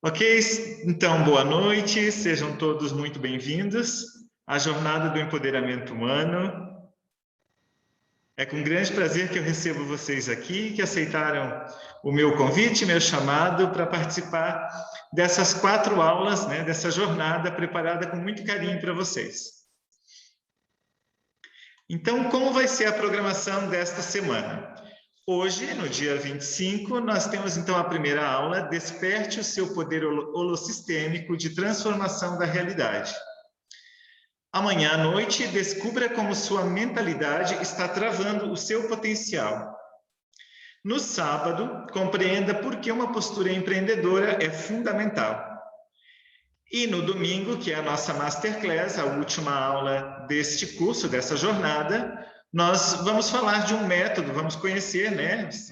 Ok, então boa noite, sejam todos muito bem-vindos à Jornada do Empoderamento Humano. É com grande prazer que eu recebo vocês aqui, que aceitaram o meu convite, meu chamado para participar dessas 4 aulas, dessa jornada preparada com muito carinho para vocês. Então, como vai ser a programação desta semana? Hoje, no dia 25, nós temos então a primeira aula, Desperte o seu poder holossistêmico de transformação da realidade. Amanhã à noite, descubra como sua mentalidade está travando o seu potencial. No sábado, compreenda por que uma postura empreendedora é fundamental. E no domingo, que é a nossa Masterclass, a última aula deste curso, dessa jornada, nós vamos falar de um método, vamos conhecer,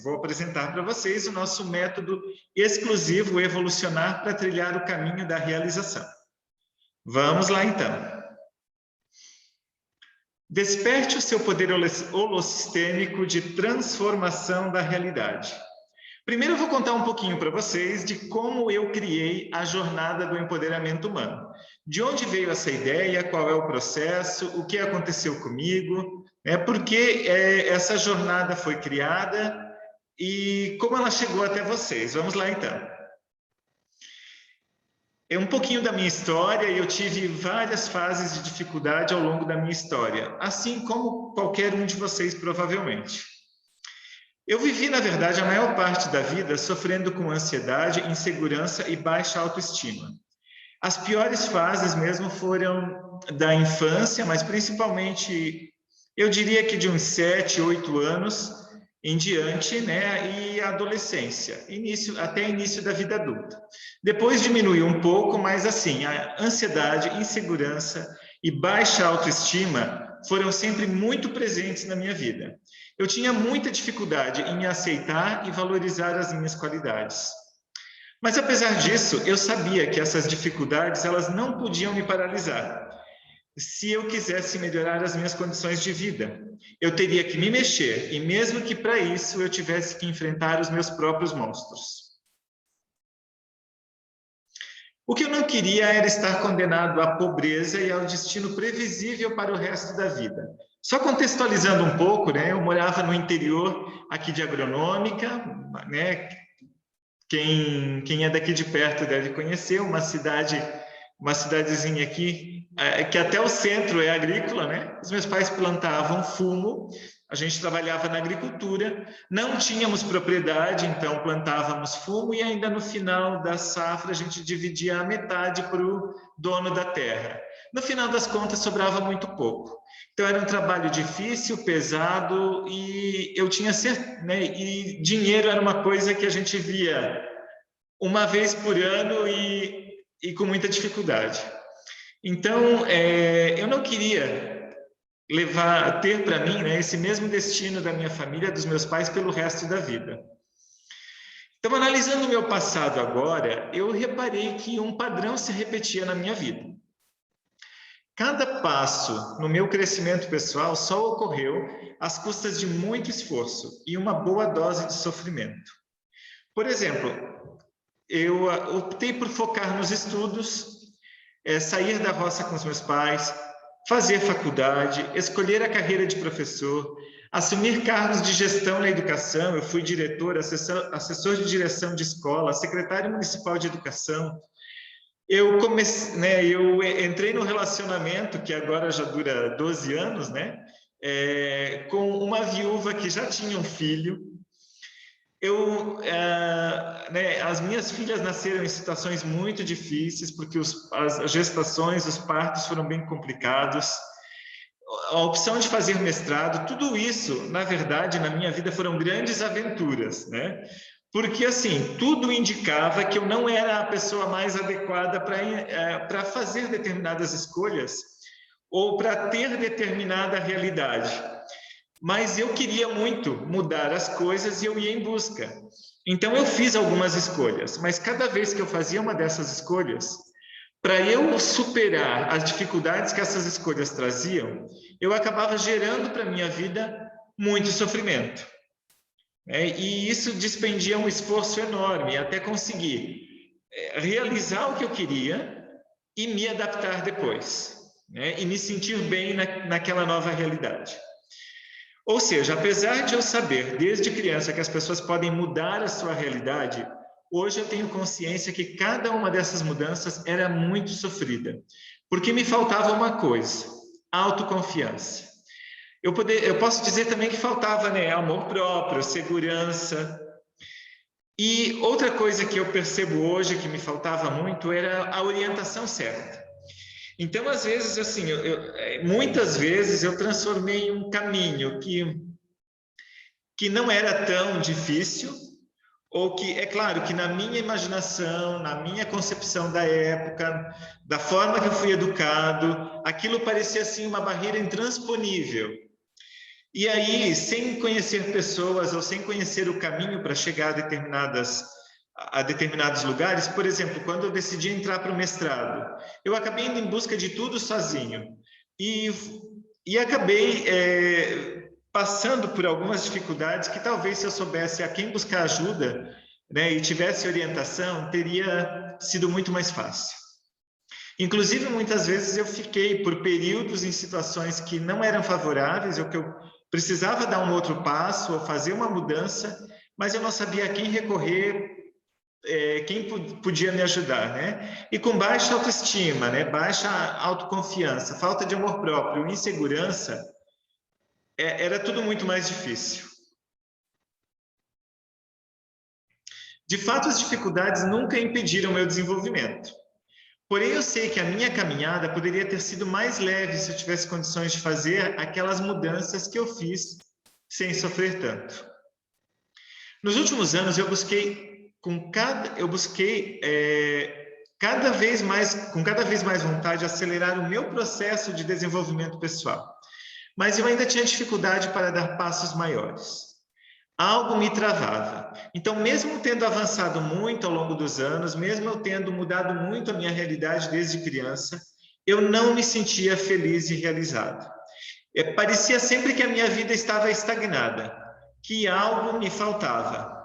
Vou apresentar para vocês o nosso método exclusivo Evolucionar para trilhar o caminho da realização. Vamos lá, então. Desperte o seu poder holossistêmico de transformação da realidade. Primeiro eu vou contar um pouquinho para vocês de como eu criei a jornada do empoderamento humano. De onde veio essa ideia, qual é o processo, o que aconteceu comigo, por que essa jornada foi criada e como ela chegou até vocês. Vamos lá, então. É um pouquinho da minha história e eu tive várias fases de dificuldade ao longo da minha história, assim como qualquer um de vocês, provavelmente. Eu vivi, na verdade, a maior parte da vida sofrendo com ansiedade, insegurança e baixa autoestima. As piores fases mesmo foram da infância, mas principalmente, eu diria que de uns 7, 8 anos em diante, e a adolescência, até início da vida adulta. Depois diminuiu um pouco, mas assim, a ansiedade, insegurança e baixa autoestima foram sempre muito presentes na minha vida. Eu tinha muita dificuldade em me aceitar e valorizar as minhas qualidades. Mas apesar disso, eu sabia que essas dificuldades elas não podiam me paralisar. Se eu quisesse melhorar as minhas condições de vida, eu teria que me mexer, e mesmo que para isso eu tivesse que enfrentar os meus próprios monstros. O que eu não queria era estar condenado à pobreza e ao destino previsível para o resto da vida. Só contextualizando um pouco, eu morava no interior aqui de Agronômica, Quem é daqui de perto deve conhecer, uma cidadezinha aqui, que até o centro é agrícola, Os meus pais plantavam fumo, a gente trabalhava na agricultura, não tínhamos propriedade, então plantávamos fumo e ainda no final da safra a gente dividia a metade para o dono da terra. No final das contas sobrava muito pouco. Então era um trabalho difícil, pesado e eu tinha certeza, e dinheiro era uma coisa que a gente via uma vez por ano e com muita dificuldade. Então, eu não queria ter para mim esse mesmo destino da minha família, dos meus pais, pelo resto da vida. Então, analisando o meu passado agora, eu reparei que um padrão se repetia na minha vida. Cada passo no meu crescimento pessoal só ocorreu às custas de muito esforço e uma boa dose de sofrimento. Por exemplo, eu optei por focar nos estudos, sair da roça com os meus pais, fazer faculdade, escolher a carreira de professor, assumir cargos de gestão na educação. Eu fui diretor, assessor de direção de escola, secretário municipal de educação. Eu entrei no relacionamento, que agora já dura 12 anos, com uma viúva que já tinha um filho. As minhas filhas nasceram em situações muito difíceis, porque as gestações, os partos foram bem complicados. A opção de fazer mestrado, tudo isso, na verdade, na minha vida foram grandes aventuras, Porque, assim, tudo indicava que eu não era a pessoa mais adequada para fazer determinadas escolhas ou para ter determinada realidade. Mas eu queria muito mudar as coisas e eu ia em busca. Então, eu fiz algumas escolhas, mas cada vez que eu fazia uma dessas escolhas, para eu superar as dificuldades que essas escolhas traziam, eu acabava gerando para a minha vida muito sofrimento. E isso dispendia um esforço enorme até conseguir realizar o que eu queria e me adaptar depois, né? E me sentir bem naquela nova realidade. Ou seja, apesar de eu saber desde criança que as pessoas podem mudar a sua realidade, hoje eu tenho consciência que cada uma dessas mudanças era muito sofrida, porque me faltava uma coisa: autoconfiança. Eu posso dizer também que faltava, né, amor próprio, segurança. E outra coisa que eu percebo hoje que me faltava muito era a orientação certa. Então, às vezes, assim, muitas vezes eu transformei um caminho que não era tão difícil, ou que, é claro, que na minha imaginação, na minha concepção da época, da forma que eu fui educado, aquilo parecia, assim, uma barreira intransponível. E aí, sem conhecer pessoas ou sem conhecer o caminho para chegar a determinados lugares, por exemplo, quando eu decidi entrar para o mestrado, eu acabei indo em busca de tudo sozinho e acabei passando por algumas dificuldades que talvez se eu soubesse a quem buscar ajuda, né, e tivesse orientação, teria sido muito mais fácil. Inclusive, muitas vezes eu fiquei por períodos em situações que não eram favoráveis, ou que eu precisava dar um outro passo, ou fazer uma mudança, mas eu não sabia a quem recorrer, quem podia me ajudar, né? E com baixa autoestima, né? Baixa autoconfiança, falta de amor próprio, insegurança, era tudo muito mais difícil. De fato, as dificuldades nunca impediram meu desenvolvimento. Porém, eu sei que a minha caminhada poderia ter sido mais leve se eu tivesse condições de fazer aquelas mudanças que eu fiz sem sofrer tanto. Nos últimos anos, eu busquei com cada vez mais vontade acelerar o meu processo de desenvolvimento pessoal. Mas eu ainda tinha dificuldade para dar passos maiores. Algo me travava. Então, mesmo tendo avançado muito ao longo dos anos, mesmo eu tendo mudado muito a minha realidade desde criança, eu não me sentia feliz e realizado. Parecia sempre que a minha vida estava estagnada, que algo me faltava.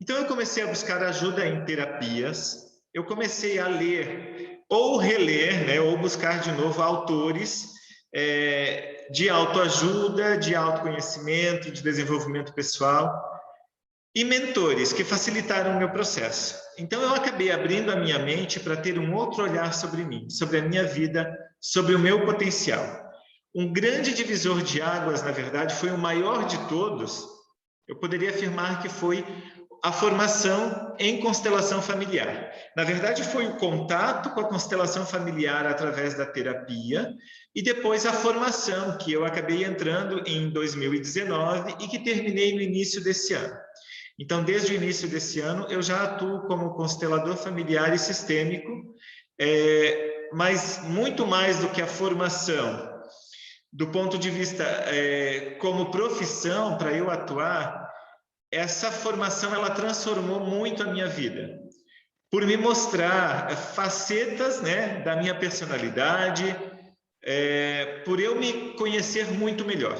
Então, eu comecei a buscar ajuda em terapias, eu comecei a ler ou reler, né, ou buscar de novo autores de autoajuda, de autoconhecimento, de desenvolvimento pessoal, e mentores que facilitaram o meu processo. Então, eu acabei abrindo a minha mente para ter um outro olhar sobre mim, sobre a minha vida, sobre o meu potencial. Um grande divisor de águas, na verdade, foi o maior de todos. Eu poderia afirmar que foi a formação em constelação familiar. Na verdade, foi o contato com a constelação familiar através da terapia e depois a formação, que eu acabei entrando em 2019 e que terminei no início desse ano. Então, desde o início desse ano, eu já atuo como constelador familiar e sistêmico, mas muito mais do que a formação, do ponto de vista como profissão, para eu atuar, essa formação ela transformou muito a minha vida, por me mostrar facetas, né, da minha personalidade, por eu me conhecer muito melhor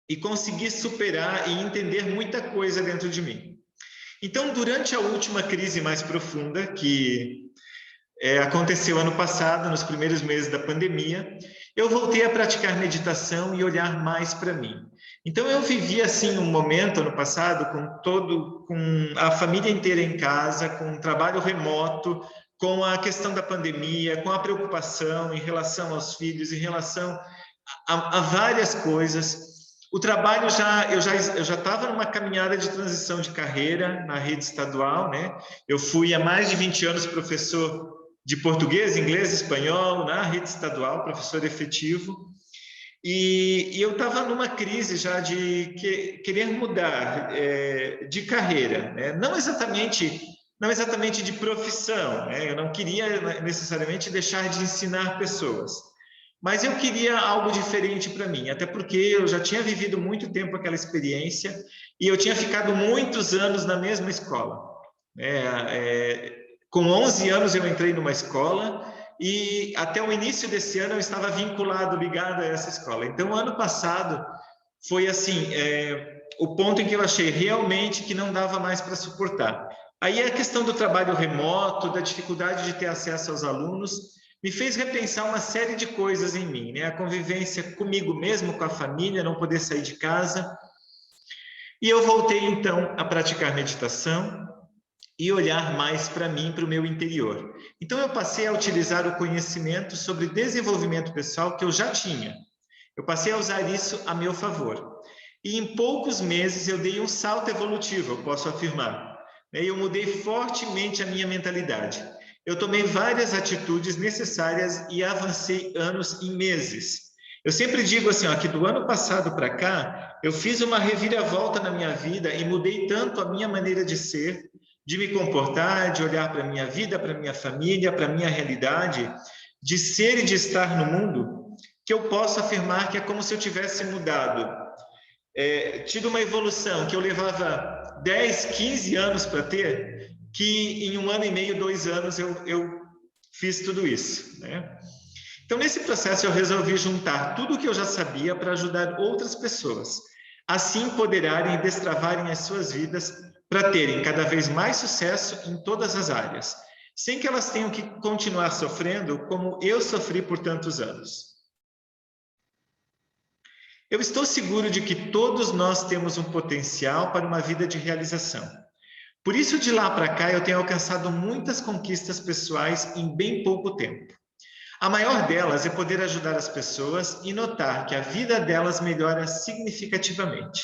e conseguir superar e entender muita coisa dentro de mim. Então, durante a última crise mais profunda, que aconteceu ano passado, nos primeiros meses da pandemia, eu voltei a praticar meditação e olhar mais para mim. Então, eu vivi assim um momento ano passado com a família inteira em casa, com um trabalho remoto, com a questão da pandemia, com a preocupação em relação aos filhos, em relação a várias coisas. O trabalho eu já estava numa caminhada de transição de carreira na rede estadual, né? Eu fui há mais de 20 anos professor de português, inglês, espanhol na rede estadual, professor efetivo. E eu estava numa crise já de querer mudar de carreira, né? Não exatamente de profissão, né? Eu não queria necessariamente deixar de ensinar pessoas, mas eu queria algo diferente para mim, até porque eu já tinha vivido muito tempo aquela experiência e eu tinha ficado muitos anos na mesma escola. Com 11 anos eu entrei numa escola e até o início desse ano eu estava vinculado, ligado a essa escola. Então, ano passado foi assim, o ponto em que eu achei realmente que não dava mais para suportar. Aí a questão do trabalho remoto, da dificuldade de ter acesso aos alunos, me fez repensar uma série de coisas em mim, né? A convivência comigo mesmo, com a família, não poder sair de casa. E eu voltei, então, a praticar meditação e olhar mais para mim, para o meu interior. Então, eu passei a utilizar o conhecimento sobre desenvolvimento pessoal que eu já tinha. Eu passei a usar isso a meu favor. E em poucos meses eu dei um salto evolutivo, eu posso afirmar. Eu mudei fortemente a minha mentalidade. Eu tomei várias atitudes necessárias e avancei anos em meses. Eu sempre digo assim, ó, que do ano passado para cá, eu fiz uma reviravolta na minha vida e mudei tanto a minha maneira de ser, de me comportar, de olhar para a minha vida, para a minha família, para a minha realidade, de ser e de estar no mundo, que eu posso afirmar que é como se eu tivesse mudado, tido uma evolução que eu levava 10, 15 anos para ter, que em 1 ano e meio, 2 anos eu fiz tudo isso, né? Então, nesse processo, eu resolvi juntar tudo o que eu já sabia para ajudar outras pessoas, assim empoderarem e destravarem as suas vidas para terem cada vez mais sucesso em todas as áreas, sem que elas tenham que continuar sofrendo como eu sofri por tantos anos. Eu estou seguro de que todos nós temos um potencial para uma vida de realização. Por isso, de lá para cá, eu tenho alcançado muitas conquistas pessoais em bem pouco tempo. A maior delas é poder ajudar as pessoas e notar que a vida delas melhora significativamente.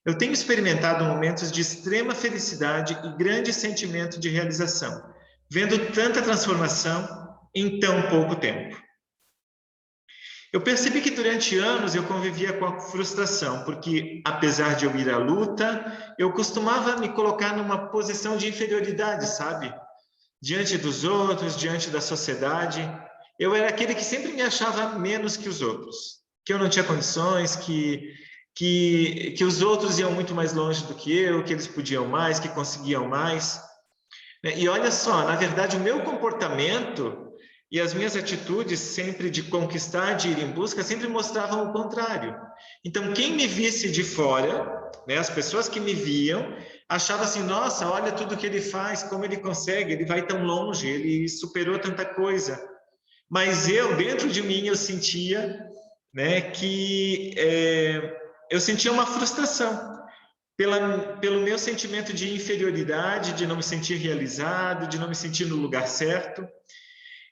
Eu tenho experimentado momentos de extrema felicidade e grande sentimento de realização, vendo tanta transformação em tão pouco tempo. Eu percebi que durante anos eu convivia com a frustração, porque apesar de eu ir à luta, eu costumava me colocar numa posição de inferioridade, sabe? Diante dos outros, diante da sociedade. Eu era aquele que sempre me achava menos que os outros, que eu não tinha condições, que os outros iam muito mais longe do que eu, que eles podiam mais, que conseguiam mais. E olha só, na verdade, o meu comportamento e as minhas atitudes sempre de conquistar, de ir em busca, sempre mostravam o contrário. Então, quem me visse de fora, né, as pessoas que me viam, achavam assim, nossa, olha tudo que ele faz, como ele consegue, ele vai tão longe, ele superou tanta coisa. Mas eu, dentro de mim, eu sentia, né, que eu sentia uma frustração pelo meu sentimento de inferioridade, de não me sentir realizado, de não me sentir no lugar certo.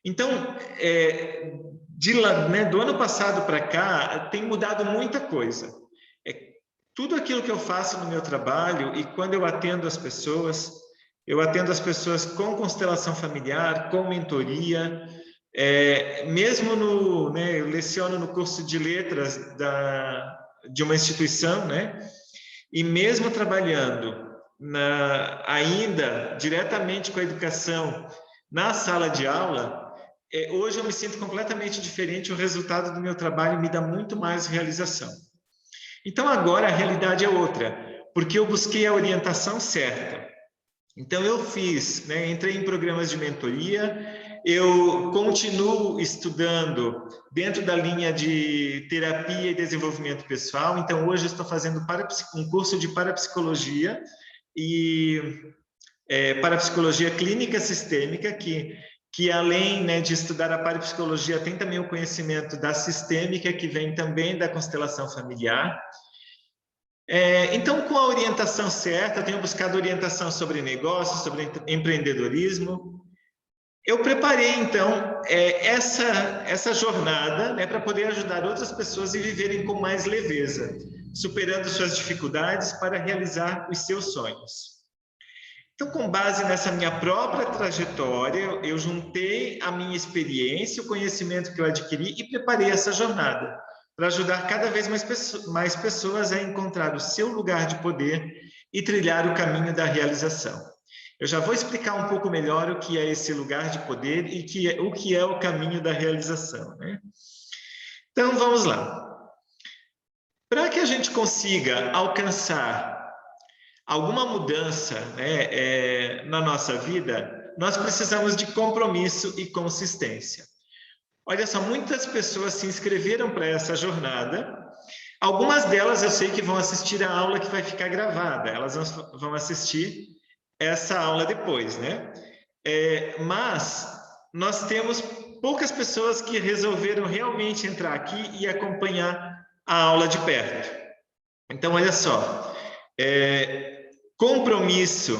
Então, do ano passado para cá, tem mudado muita coisa. Tudo aquilo que eu faço no meu trabalho e quando eu atendo as pessoas com constelação familiar, com mentoria, mesmo eu leciono no curso de letras de uma instituição, né? E mesmo trabalhando ainda diretamente com a educação na sala de aula, hoje eu me sinto completamente diferente, o resultado do meu trabalho me dá muito mais realização. Então agora a realidade é outra, porque eu busquei a orientação certa. Então eu entrei em programas de mentoria, eu continuo estudando dentro da linha de terapia e desenvolvimento pessoal, então hoje eu estou fazendo um curso de parapsicologia e parapsicologia clínica sistêmica, que além, né, de estudar a parapsicologia, tem também o conhecimento da sistêmica, que vem também da constelação familiar. Então, com a orientação certa, eu tenho buscado orientação sobre negócios, sobre empreendedorismo. Eu preparei, então, essa jornada, né, para poder ajudar outras pessoas a viverem com mais leveza, superando suas dificuldades para realizar os seus sonhos. Então, com base nessa minha própria trajetória, eu juntei a minha experiência, o conhecimento que eu adquiri e preparei essa jornada para ajudar cada vez mais pessoas a encontrar o seu lugar de poder e trilhar o caminho da realização. Eu já vou explicar um pouco melhor o que é esse lugar de poder e o que é o caminho da realização, né? Então, vamos lá. Para que a gente consiga alcançar alguma mudança, né, na nossa vida, nós precisamos de compromisso e consistência. Olha só, muitas pessoas se inscreveram para essa jornada, Algumas delas eu sei que vão assistir a aula que vai ficar gravada, elas vão assistir essa aula depois, né? Mas nós temos poucas pessoas que resolveram realmente entrar aqui e acompanhar a aula de perto. Então, olha só, compromisso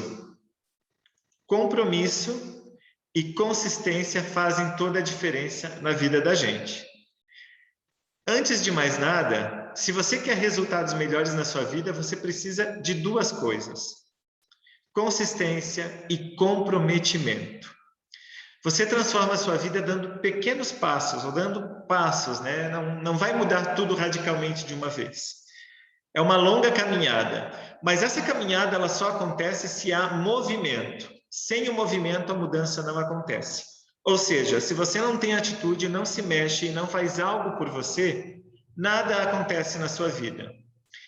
e consistência fazem toda a diferença na vida da gente. Antes de mais nada, se você quer resultados melhores na sua vida, você precisa de duas coisas: consistência e comprometimento. Você transforma a sua vida dando pequenos passos, ou dando passos, né? Não vai mudar tudo radicalmente de uma vez. É uma longa caminhada, mas essa caminhada ela só acontece se há movimento. Sem o movimento, a mudança não acontece. Ou seja, se você não tem atitude, não se mexe e não faz algo por você, nada acontece na sua vida.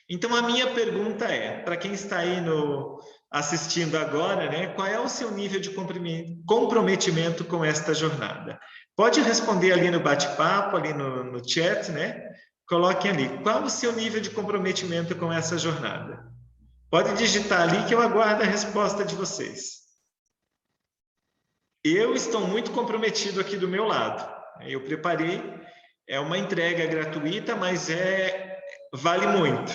Então, a minha pergunta para quem está aí assistindo agora, né, qual é o seu nível de comprometimento com esta jornada? Pode responder ali no bate-papo, ali no chat, né? Coloquem ali, qual o seu nível de comprometimento com essa jornada? Pode digitar ali que eu aguardo a resposta de vocês. Eu estou muito comprometido aqui do meu lado. Eu preparei, é uma entrega gratuita, mas vale muito.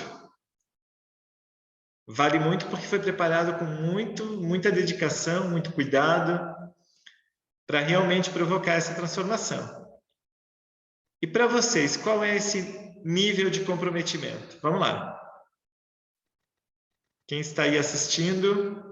Vale muito porque foi preparado com muita dedicação, muito cuidado, para realmente provocar essa transformação. E para vocês, qual é esse nível de comprometimento? Vamos lá. Quem está aí assistindo?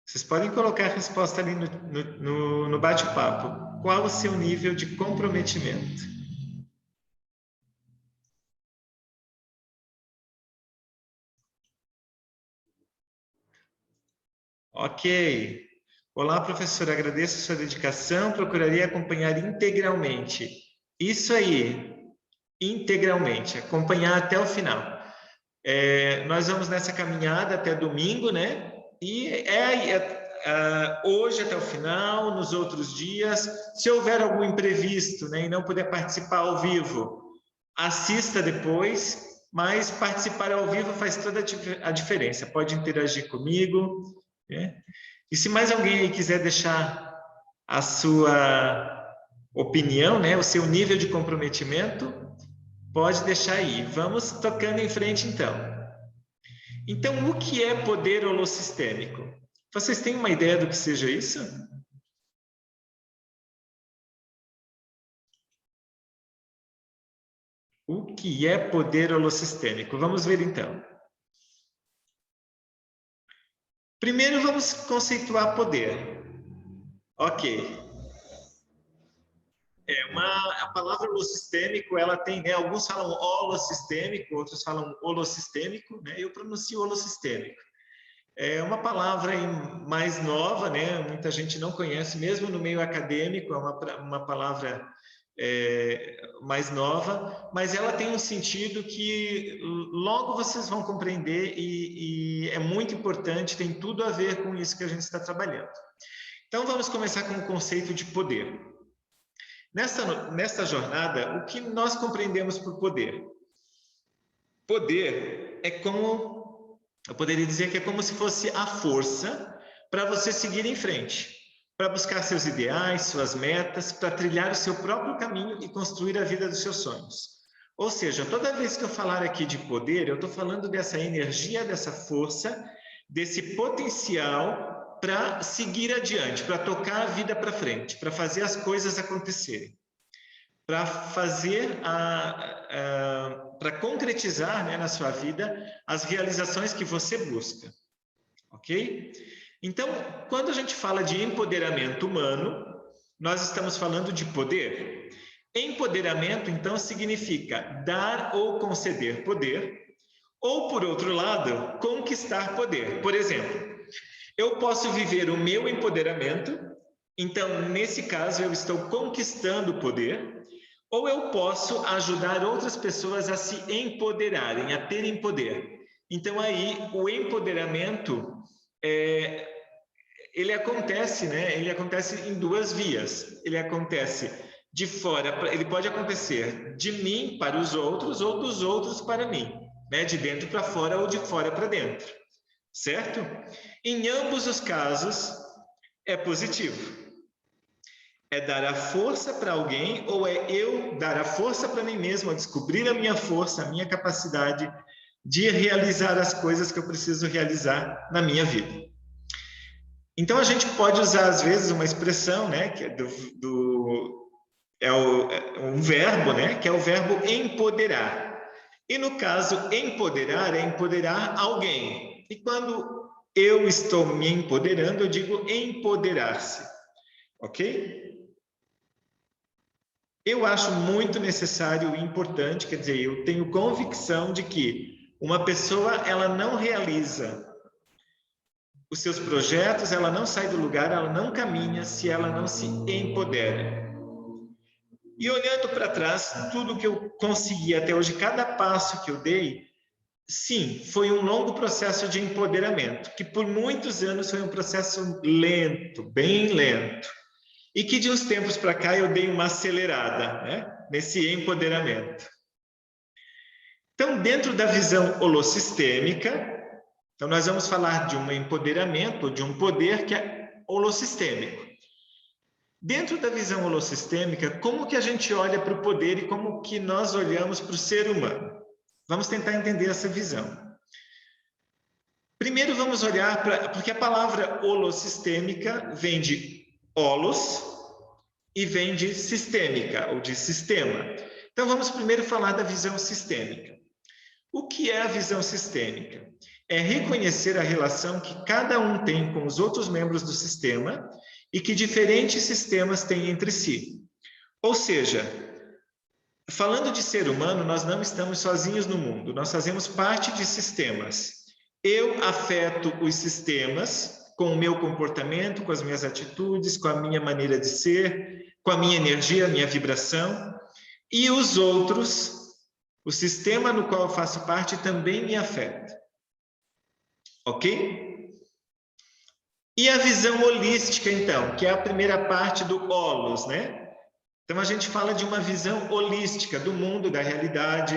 Vocês podem colocar a resposta ali no bate-papo. Qual o seu nível de comprometimento? Ok. Olá, professor. Agradeço a sua dedicação. Procurarei acompanhar integralmente. Isso aí. Integralmente. Acompanhar até o final. Nós vamos nessa caminhada até domingo, né? E hoje até o final, nos outros dias. Se houver algum imprevisto, né, e não puder participar ao vivo, assista depois, mas participar ao vivo faz toda a diferença. Pode interagir comigo, né? E se mais alguém aí quiser deixar a sua opinião, né, o seu nível de comprometimento, pode deixar aí. Vamos tocando em frente, então. Então, o que é poder holossistêmico? Vocês têm uma ideia do que seja isso? O que é poder holossistêmico? Vamos ver, então. Primeiro, vamos conceituar poder. Ok. A palavra holossistêmico, ela tem, né, alguns falam holossistêmico, outros falam holossistêmico, né? Eu pronuncio holossistêmico. É uma palavra mais nova, né? Muita gente não conhece, mesmo no meio acadêmico, é uma palavra mais nova, mas ela tem um sentido que logo vocês vão compreender e é muito importante, tem tudo a ver com isso que a gente está trabalhando. Então, vamos começar com o conceito de poder. Nesta jornada, o que nós compreendemos por poder? Poder é como, eu poderia dizer que é como se fosse a força para você seguir em frente, para buscar seus ideais, suas metas, para trilhar o seu próprio caminho e construir a vida dos seus sonhos. Ou seja, toda vez que eu falar aqui de poder, eu estou falando dessa energia, dessa força, desse potencial para seguir adiante, para tocar a vida para frente, para fazer as coisas acontecerem, para fazer para concretizar, né, na sua vida as realizações que você busca, ok? Então, quando a gente fala de empoderamento humano, nós estamos falando de poder. Empoderamento, então, significa dar ou conceder poder, ou, por outro lado, conquistar poder. Por exemplo, eu posso viver o meu empoderamento, então, nesse caso, eu estou conquistando poder, ou eu posso ajudar outras pessoas a se empoderarem, a terem poder. Então, aí, o empoderamento ele acontece, né? Ele acontece em duas vias. Ele acontece de fora, ele pode acontecer de mim para os outros ou dos outros para mim, né? De dentro para fora ou de fora para dentro, certo? Em ambos os casos é positivo. É dar a força para alguém ou é eu dar a força para mim mesmo, a descobrir a minha força, a minha capacidade de realizar as coisas que eu preciso realizar na minha vida. Então, a gente pode usar, às vezes, uma expressão, né, que é um verbo, né, que é o verbo empoderar. E, no caso, empoderar é empoderar alguém. E quando eu estou me empoderando, eu digo empoderar-se. Ok? Eu acho muito necessário e importante, quer dizer, eu tenho convicção de que uma pessoa, ela não realiza os seus projetos, ela não sai do lugar, ela não caminha se ela não se empodera. E olhando para trás, tudo que eu consegui até hoje, cada passo que eu dei, sim, foi um longo processo de empoderamento, que por muitos anos foi um processo lento, bem lento. E que de uns tempos para cá eu dei uma acelerada, né, nesse empoderamento. Então, dentro da visão holossistêmica, então nós vamos falar de um empoderamento, de um poder que é holossistêmico. Dentro da visão holossistêmica, como que a gente olha para o poder e como que nós olhamos para o ser humano? Vamos tentar entender essa visão. Primeiro vamos olhar para... Porque a palavra holossistêmica vem de holos e vem de sistêmica, ou de sistema. Então, vamos primeiro falar da visão sistêmica. O que é a visão sistêmica? É reconhecer a relação que cada um tem com os outros membros do sistema e que diferentes sistemas têm entre si. Ou seja, falando de ser humano, nós não estamos sozinhos no mundo, nós fazemos parte de sistemas. Eu afeto os sistemas com o meu comportamento, com as minhas atitudes, com a minha maneira de ser, com a minha energia, a minha vibração, e os outros, o sistema no qual eu faço parte também me afeta. Ok? E a visão holística, então, que é a primeira parte do holos, né? Então, a gente fala de uma visão holística do mundo, da realidade.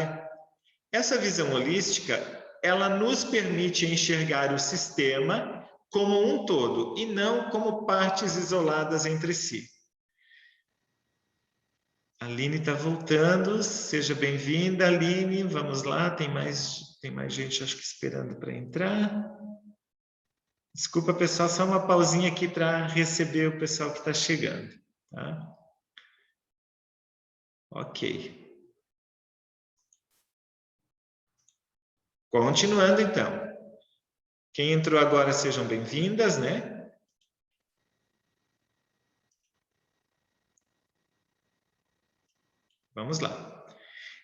Essa visão holística, ela nos permite enxergar o sistema como um todo e não como partes isoladas entre si. A Aline está voltando, seja bem-vinda, Aline, vamos lá, tem mais gente, acho que esperando para entrar. Desculpa, pessoal, só uma pausinha aqui para receber o pessoal que está chegando, tá? Ok. Continuando, então. Quem entrou agora, sejam bem-vindas, né? Vamos lá.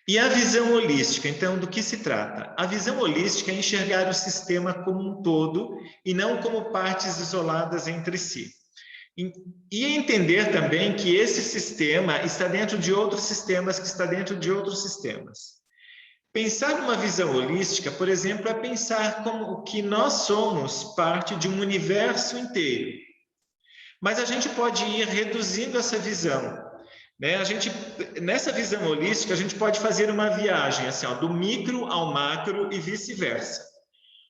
E a visão holística, então, do que se trata? A visão holística é enxergar o sistema como um todo e não como partes isoladas entre si. E entender também que esse sistema está dentro de outros sistemas, que está dentro de outros sistemas. Pensar numa visão holística, por exemplo, é pensar como que nós somos parte de um universo inteiro. Mas a gente pode ir reduzindo essa visão. Né? Nessa visão holística, a gente pode fazer uma viagem assim, ó, do micro ao macro e vice-versa.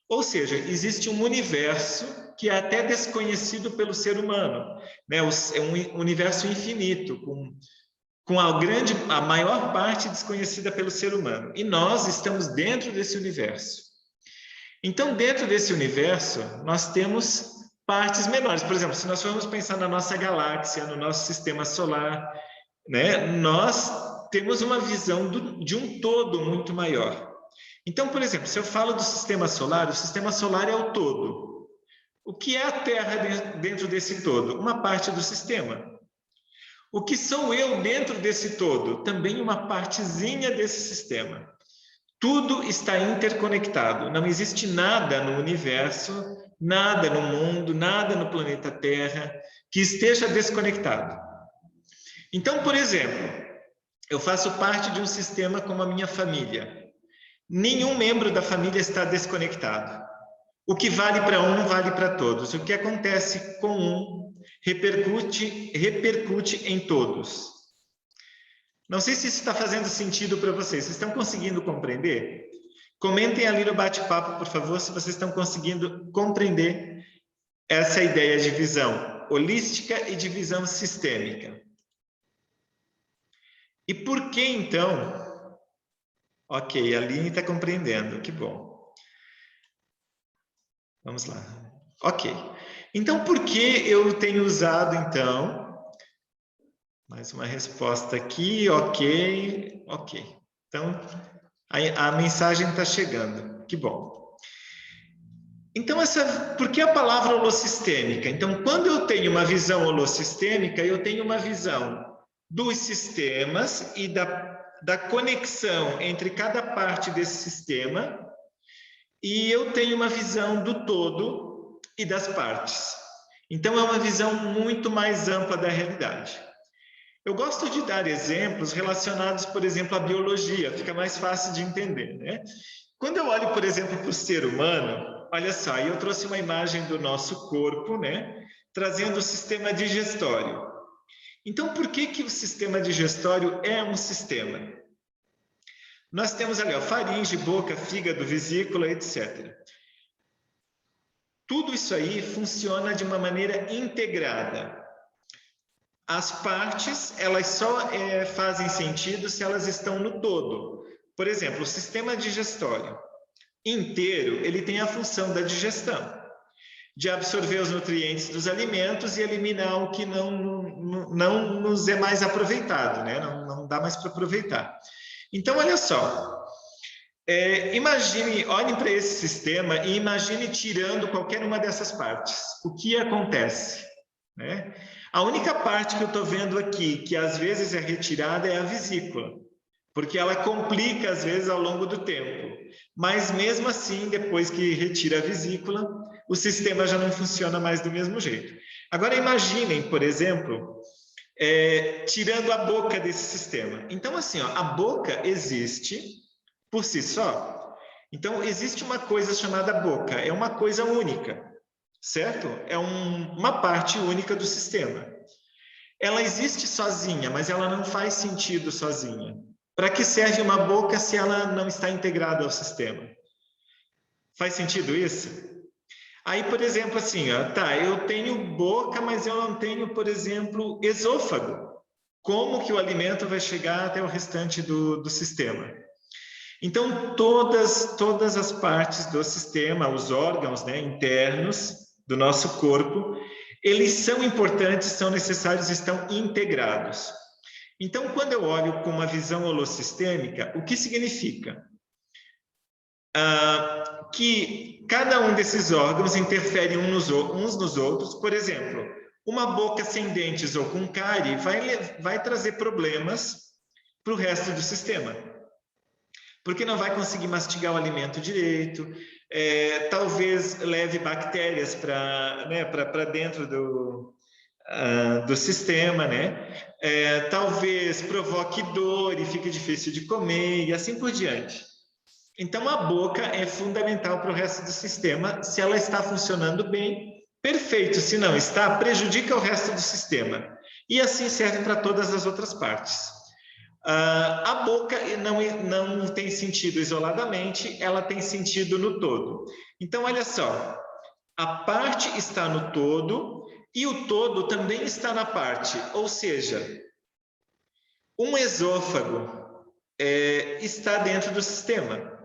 Ou seja, existe um universo que é até desconhecido pelo ser humano. Né? É um universo infinito, com a maior parte desconhecida pelo ser humano. E nós estamos dentro desse universo. Então, dentro desse universo, nós temos partes menores. Por exemplo, se nós formos pensar na nossa galáxia, no nosso sistema solar, né, nós temos uma visão de um todo muito maior. Então, por exemplo, se eu falo do sistema solar, o sistema solar é o todo. O que é a Terra dentro desse todo? Uma parte do sistema. O que sou eu dentro desse todo? Também uma partezinha desse sistema. Tudo está interconectado. Não existe nada no universo, nada no mundo, nada no planeta Terra que esteja desconectado. Então, por exemplo, eu faço parte de um sistema como a minha família. Nenhum membro da família está desconectado. O que vale para um, vale para todos. O que acontece com um, repercute em todos. Não sei se isso está fazendo sentido para vocês. Vocês estão conseguindo compreender? Comentem ali no bate-papo, por favor, se vocês estão conseguindo compreender essa ideia de visão holística e de visão sistêmica. E por que, então... Ok, a Aline está compreendendo, que bom. Vamos lá. Ok. Então, por que eu tenho usado, então... Mais uma resposta aqui, ok, ok. Então, a mensagem está chegando, que bom. Então, por que a palavra holossistêmica? Então, quando eu tenho uma visão holossistêmica, eu tenho uma visão dos sistemas e da conexão entre cada parte desse sistema, e eu tenho uma visão do todo e das partes. Então, é uma visão muito mais ampla da realidade. Eu gosto de dar exemplos relacionados, por exemplo, à biologia, fica mais fácil de entender, né? Quando eu olho, por exemplo, para o ser humano, olha só, eu trouxe uma imagem do nosso corpo, né? Trazendo o sistema digestório. Então, por que o sistema digestório é um sistema? Nós temos ali, ó, faringe, boca, fígado, vesícula, etc. Tudo isso aí funciona de uma maneira integrada. As partes, elas só fazem sentido se elas estão no todo. Por exemplo, o sistema digestório inteiro, ele tem a função da digestão, de absorver os nutrientes dos alimentos e eliminar o que não nos é mais aproveitado, né? Não dá mais para aproveitar. Então, olha só, olhem para esse sistema e imagine tirando qualquer uma dessas partes. O que acontece? Né? A única parte que eu estou vendo aqui, que às vezes é retirada, é a vesícula, porque ela complica às vezes ao longo do tempo. Mas mesmo assim, depois que retira a vesícula, o sistema já não funciona mais do mesmo jeito. Agora imaginem, por exemplo, tirando a boca desse sistema. Então assim, ó, a boca existe por si só. Então existe uma coisa chamada boca, é uma coisa única. Certo? É uma parte única do sistema. Ela existe sozinha, mas ela não faz sentido sozinha. Para que serve uma boca se ela não está integrada ao sistema? Faz sentido isso? Aí, por exemplo, assim, ó, tá, eu tenho boca, mas eu não tenho, por exemplo, esôfago. Como que o alimento vai chegar até o restante do sistema? Então, todas as partes do sistema, os órgãos, né, internos do nosso corpo, eles são importantes, são necessários, estão integrados. Então, quando eu olho com uma visão holossistêmica, o que significa? Que cada um desses órgãos interfere uns nos outros. Por exemplo, uma boca sem dentes ou com cárie vai trazer problemas para o resto do sistema. Porque não vai conseguir mastigar o alimento direito, talvez leve bactérias para dentro do sistema, né? Talvez provoque dor e fique difícil de comer e assim por diante. Então, a boca é fundamental para o resto do sistema. Se ela está funcionando bem, perfeito. Se não está, prejudica o resto do sistema. E assim serve para todas as outras partes. A boca não tem sentido isoladamente, ela tem sentido no todo. Então, olha só, a parte está no todo e o todo também está na parte. Ou seja, um esôfago está dentro do sistema.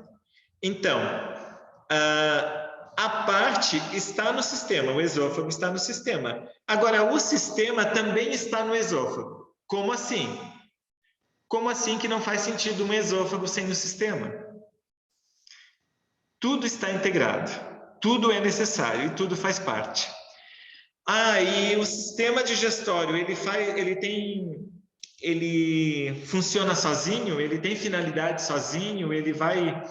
Então, a parte está no sistema, o esôfago está no sistema. Agora, o sistema também está no esôfago. Como assim? Como assim que não faz sentido um esôfago sem o sistema? Tudo está integrado, tudo é necessário e tudo faz parte. E o sistema digestório, ele funciona sozinho, ele tem finalidade sozinho, ele vai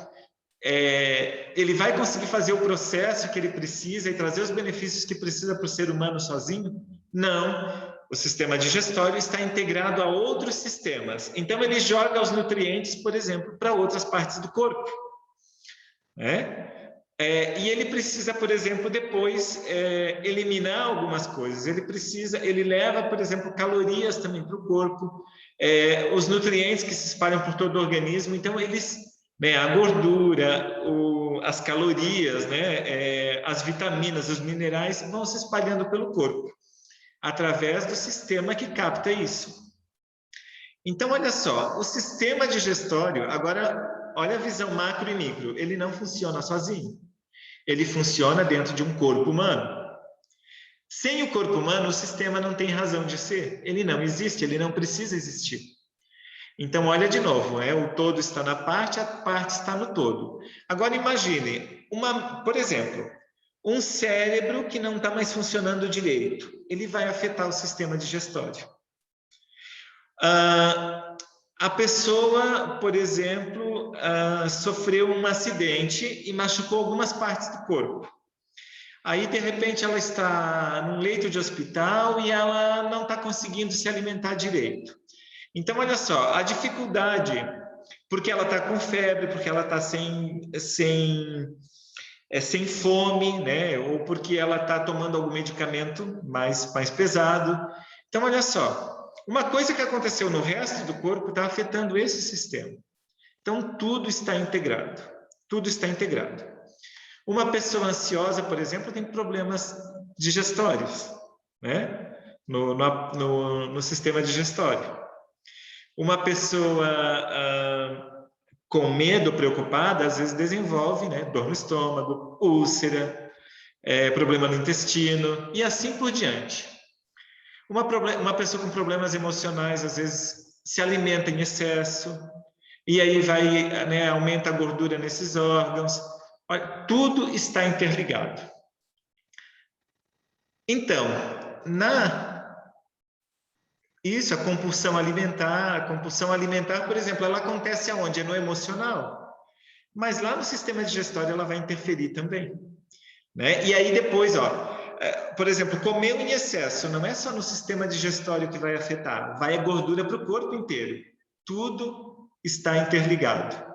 conseguir fazer o processo que ele precisa e trazer os benefícios que precisa para o ser humano sozinho? Não. O sistema digestório está integrado a outros sistemas. Então, ele joga os nutrientes, por exemplo, para outras partes do corpo. E ele precisa, por exemplo, depois eliminar algumas coisas. Ele leva, por exemplo, calorias também para o corpo, os nutrientes que se espalham por todo o organismo. Então, a gordura, as calorias, né, as vitaminas, os minerais vão se espalhando pelo corpo, através do sistema que capta isso. Então, olha só, o sistema digestório, agora, olha a visão macro e micro, ele não funciona sozinho. Ele funciona dentro de um corpo humano. Sem o corpo humano, o sistema não tem razão de ser. Ele não existe, ele não precisa existir. Então, olha de novo, o todo está na parte, a parte está no todo. Agora, imagine, por exemplo, um cérebro que não está mais funcionando direito. Ele vai afetar o sistema digestório. A pessoa, por exemplo, sofreu um acidente e machucou algumas partes do corpo. Aí, de repente, ela está num leito de hospital e ela não está conseguindo se alimentar direito. Então, olha só, a dificuldade, porque ela está com febre, porque ela está sem fome, né? Ou porque ela está tomando algum medicamento mais pesado. Então, olha só, uma coisa que aconteceu no resto do corpo está afetando esse sistema. Então, tudo está integrado. Tudo está integrado. Uma pessoa ansiosa, por exemplo, tem problemas digestórios, né? No sistema digestório. Uma pessoa com medo, preocupada, às vezes desenvolve, né, dor no estômago, úlcera, problema no intestino e assim por diante. Uma pessoa com problemas emocionais, às vezes, se alimenta em excesso e aí aumenta a gordura nesses órgãos. Olha, tudo está interligado. Então, a compulsão alimentar, por exemplo, ela acontece aonde? É no emocional. Mas lá no sistema digestório ela vai interferir também, né? E aí depois, por exemplo, comeu em excesso, não é só no sistema digestório que vai afetar, vai a gordura para o corpo inteiro. Tudo está interligado.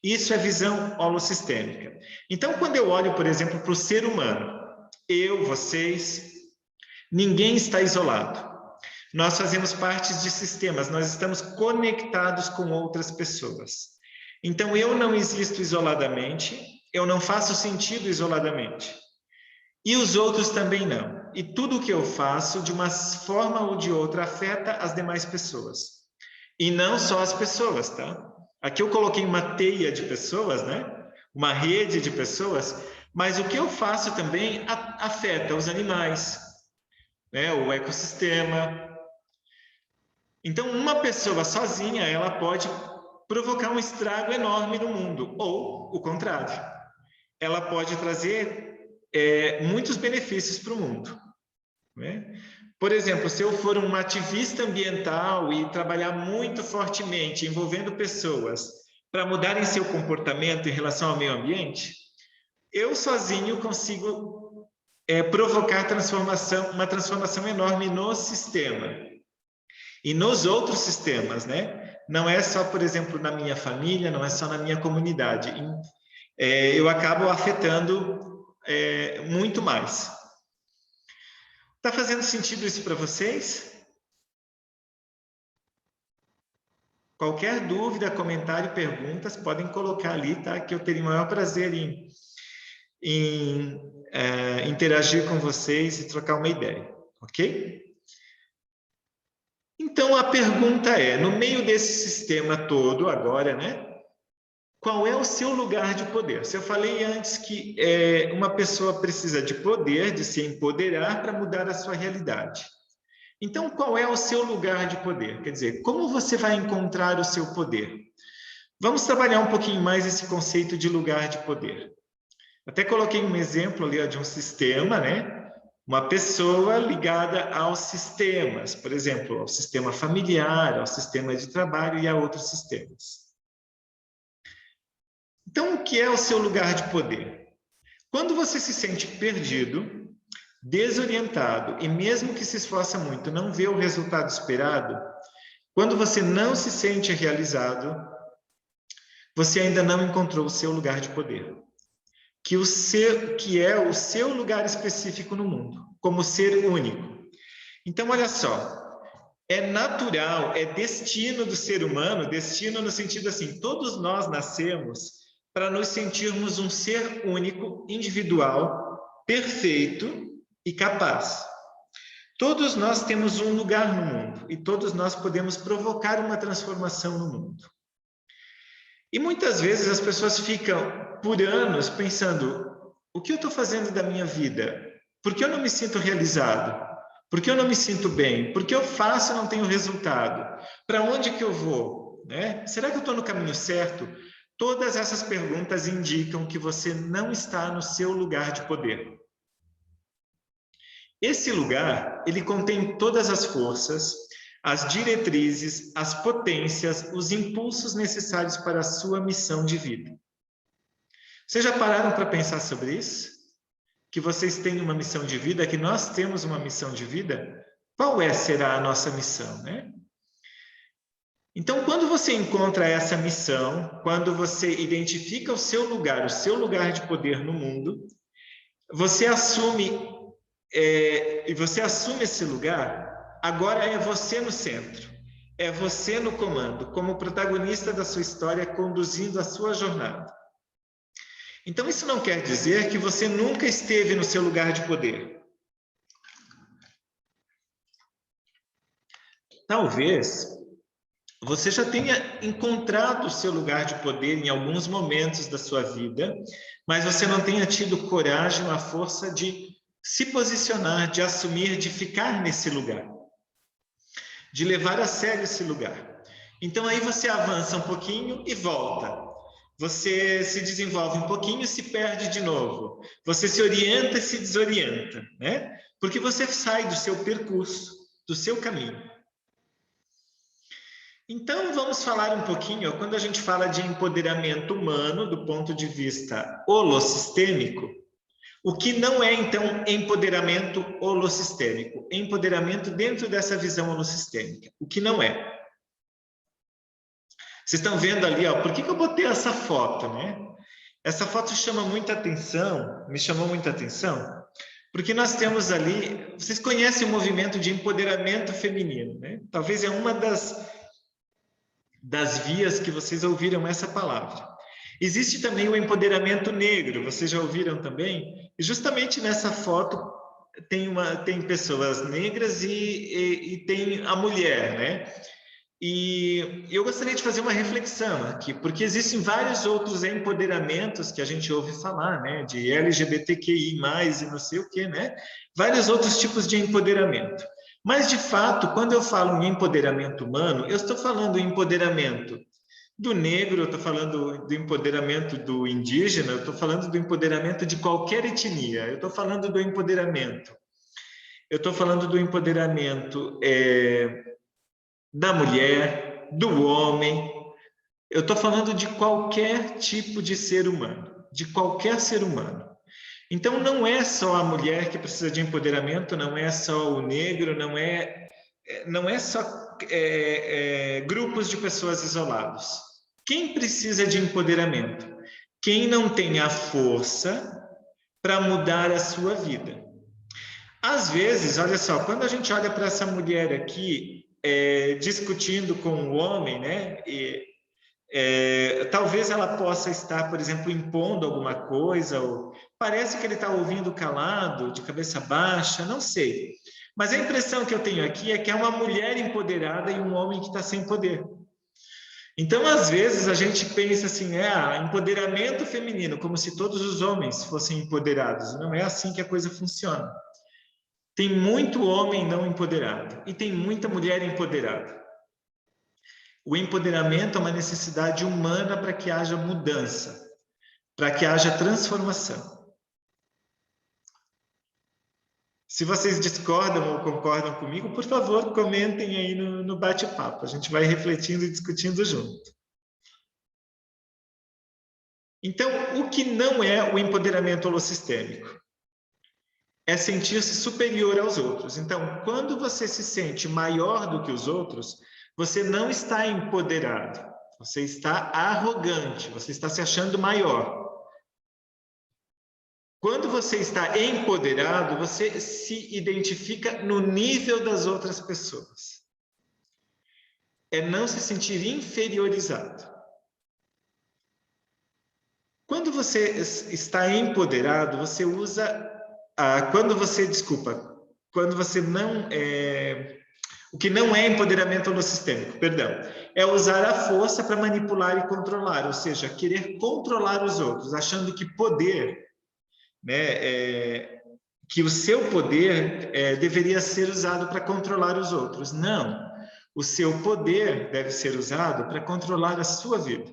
Isso é visão holossistêmica. Então, quando eu olho, por exemplo, para o ser humano, vocês, ninguém está isolado. Nós fazemos parte de sistemas, nós estamos conectados com outras pessoas. Então, eu não existo isoladamente, eu não faço sentido isoladamente. E os outros também não. E tudo o que eu faço, de uma forma ou de outra, afeta as demais pessoas. E não só as pessoas, tá? Aqui eu coloquei uma teia de pessoas, né? Uma rede de pessoas, mas o que eu faço também afeta os animais, né? O ecossistema. Então, uma pessoa sozinha, ela pode provocar um estrago enorme no mundo, ou o contrário. Ela pode trazer muitos benefícios para o mundo, né? Por exemplo, se eu for um ativista ambiental e trabalhar muito fortemente envolvendo pessoas para mudarem seu comportamento em relação ao meio ambiente, eu sozinho consigo provocar uma transformação enorme no sistema. E nos outros sistemas, né? Não é só, por exemplo, na minha família, não é só na minha comunidade. Eu acabo afetando muito mais. Está fazendo sentido isso para vocês? Qualquer dúvida, comentário, perguntas, podem colocar ali, tá? Que eu teria o maior prazer em interagir com vocês e trocar uma ideia, ok? Então, a pergunta é, no meio desse sistema todo agora, né? Qual é o seu lugar de poder? Se eu falei antes que uma pessoa precisa de poder, de se empoderar para mudar a sua realidade. Então, qual é o seu lugar de poder? Quer dizer, como você vai encontrar o seu poder? Vamos trabalhar um pouquinho mais esse conceito de lugar de poder. Até coloquei um exemplo ali de um sistema, né? Uma pessoa ligada aos sistemas, por exemplo, ao sistema familiar, ao sistema de trabalho e a outros sistemas. Então, o que é o seu lugar de poder? Quando você se sente perdido, desorientado e mesmo que se esforça muito, não vê o resultado esperado, quando você não se sente realizado, você ainda não encontrou o seu lugar de poder. que é o seu lugar específico no mundo, como ser único. Então, olha só, é natural, é destino do ser humano, destino no sentido assim, todos nós nascemos para nos sentirmos um ser único, individual, perfeito e capaz. Todos nós temos um lugar no mundo e todos nós podemos provocar uma transformação no mundo. E muitas vezes as pessoas ficam por anos pensando: o que eu estou fazendo da minha vida? Por que eu não me sinto realizado? Por que eu não me sinto bem? Por que eu faço e não tenho resultado? Para onde que eu vou? Né? Será que eu estou no caminho certo? Todas essas perguntas indicam que você não está no seu lugar de poder. Esse lugar, ele contém todas as forças, as diretrizes, as potências, os impulsos necessários para a sua missão de vida. Vocês já pararam para pensar sobre isso? Que vocês têm uma missão de vida, que nós temos uma missão de vida? Qual será a nossa missão, né? Então, quando você encontra essa missão, quando você identifica o seu lugar de poder no mundo, você assume esse lugar, agora é você no centro, é você no comando, como protagonista da sua história, conduzindo a sua jornada. Então, isso não quer dizer que você nunca esteve no seu lugar de poder. Talvez você já tenha encontrado o seu lugar de poder em alguns momentos da sua vida, mas você não tenha tido coragem ou a força de se posicionar, de assumir, de ficar nesse lugar, de levar a sério esse lugar. Então aí você avança um pouquinho e volta. Você se desenvolve um pouquinho e se perde de novo. Você se orienta e se desorienta, né? Porque você sai do seu percurso, do seu caminho. Então, vamos falar um pouquinho, quando a gente fala de empoderamento humano, do ponto de vista holossistêmico, o que não é, então, empoderamento holossistêmico? Empoderamento dentro dessa visão holossistêmica. O que não é? Vocês estão vendo ali, ó, por que eu botei essa foto, né? Essa foto chama muita atenção, me chamou muita atenção, porque nós temos ali, vocês conhecem o movimento de empoderamento feminino, né? Talvez é uma das vias que vocês ouviram essa palavra. Existe também o empoderamento negro, vocês já ouviram também? E justamente nessa foto tem pessoas negras e tem a mulher, né? E eu gostaria de fazer uma reflexão aqui, porque existem vários outros empoderamentos que a gente ouve falar, né? De LGBTQI+, e não sei o quê, né? Vários outros tipos de empoderamento. Mas, de fato, quando eu falo em empoderamento humano, eu estou falando em empoderamento do negro, eu estou falando do empoderamento do indígena, eu estou falando do empoderamento de qualquer etnia, eu estou falando do empoderamento. Eu estou falando do empoderamento da mulher, do homem. Eu estou falando de qualquer tipo de ser humano, de qualquer ser humano. Então, não é só a mulher que precisa de empoderamento, não é só o negro, não é só grupos de pessoas isolados. Quem precisa de empoderamento? Quem não tem a força para mudar a sua vida. Às vezes, olha só, quando a gente olha para essa mulher aqui, discutindo com o homem, né? Talvez ela possa estar, por exemplo, impondo alguma coisa, ou parece que ele está ouvindo calado, de cabeça baixa, não sei. Mas a impressão que eu tenho aqui é que é uma mulher empoderada e um homem que está sem poder. Então, às vezes, a gente pensa assim, empoderamento feminino, como se todos os homens fossem empoderados. Não é assim que a coisa funciona. Tem muito homem não empoderado e tem muita mulher empoderada. O empoderamento é uma necessidade humana para que haja mudança, para que haja transformação. Se vocês discordam ou concordam comigo, por favor, comentem aí no bate-papo. A gente vai refletindo e discutindo junto. Então, o que não é o empoderamento holossistêmico? É sentir-se superior aos outros. Então, quando você se sente maior do que os outros, você não está empoderado, você está arrogante, você está se achando maior. Quando você está empoderado, você se identifica no nível das outras pessoas. É não se sentir inferiorizado. Quando você está empoderado, você usa... quando você não... o que não é empoderamento holossistêmico, perdão, é usar a força para manipular e controlar, ou seja, querer controlar os outros, achando que poder, né, que o seu poder deveria ser usado para controlar os outros. Não, o seu poder deve ser usado para controlar a sua vida,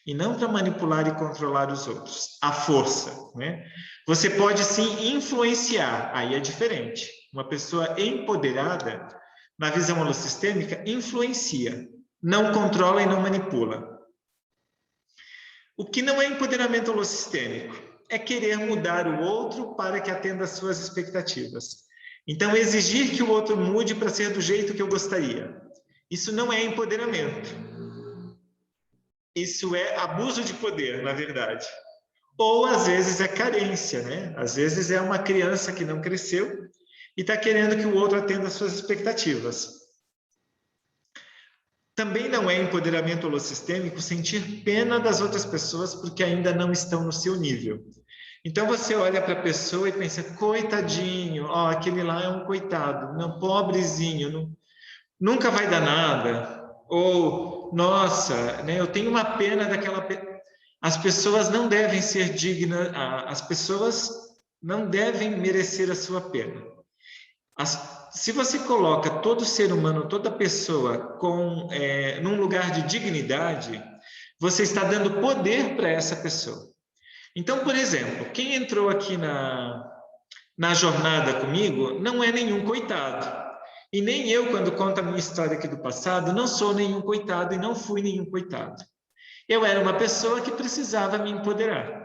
e não para manipular e controlar os outros. A força, né? Você pode sim influenciar, aí é diferente. Uma pessoa empoderada, na visão holossistêmica, influencia, não controla e não manipula. O que não é empoderamento holossistêmico? É querer mudar o outro para que atenda às suas expectativas. Então, exigir que o outro mude para ser do jeito que eu gostaria. Isso não é empoderamento. Isso é abuso de poder, na verdade. Ou, às vezes, é carência, né? Às vezes é uma criança que não cresceu e está querendo que o outro atenda às suas expectativas. Também não é empoderamento holossistêmico sentir pena das outras pessoas porque ainda não estão no seu nível. Então, você olha para a pessoa e pensa, coitadinho, ó, aquele lá é um coitado, não, pobrezinho, nunca vai dar nada. Ou, nossa, né, eu tenho uma pena daquela... As pessoas não devem ser dignas, as pessoas não devem merecer a sua pena. Se você coloca todo ser humano, toda pessoa num lugar de dignidade, você está dando poder para essa pessoa. Então, por exemplo, quem entrou aqui na jornada comigo não é nenhum coitado. E nem eu, quando conto a minha história aqui do passado, não sou nenhum coitado e não fui nenhum coitado. Eu era uma pessoa que precisava me empoderar.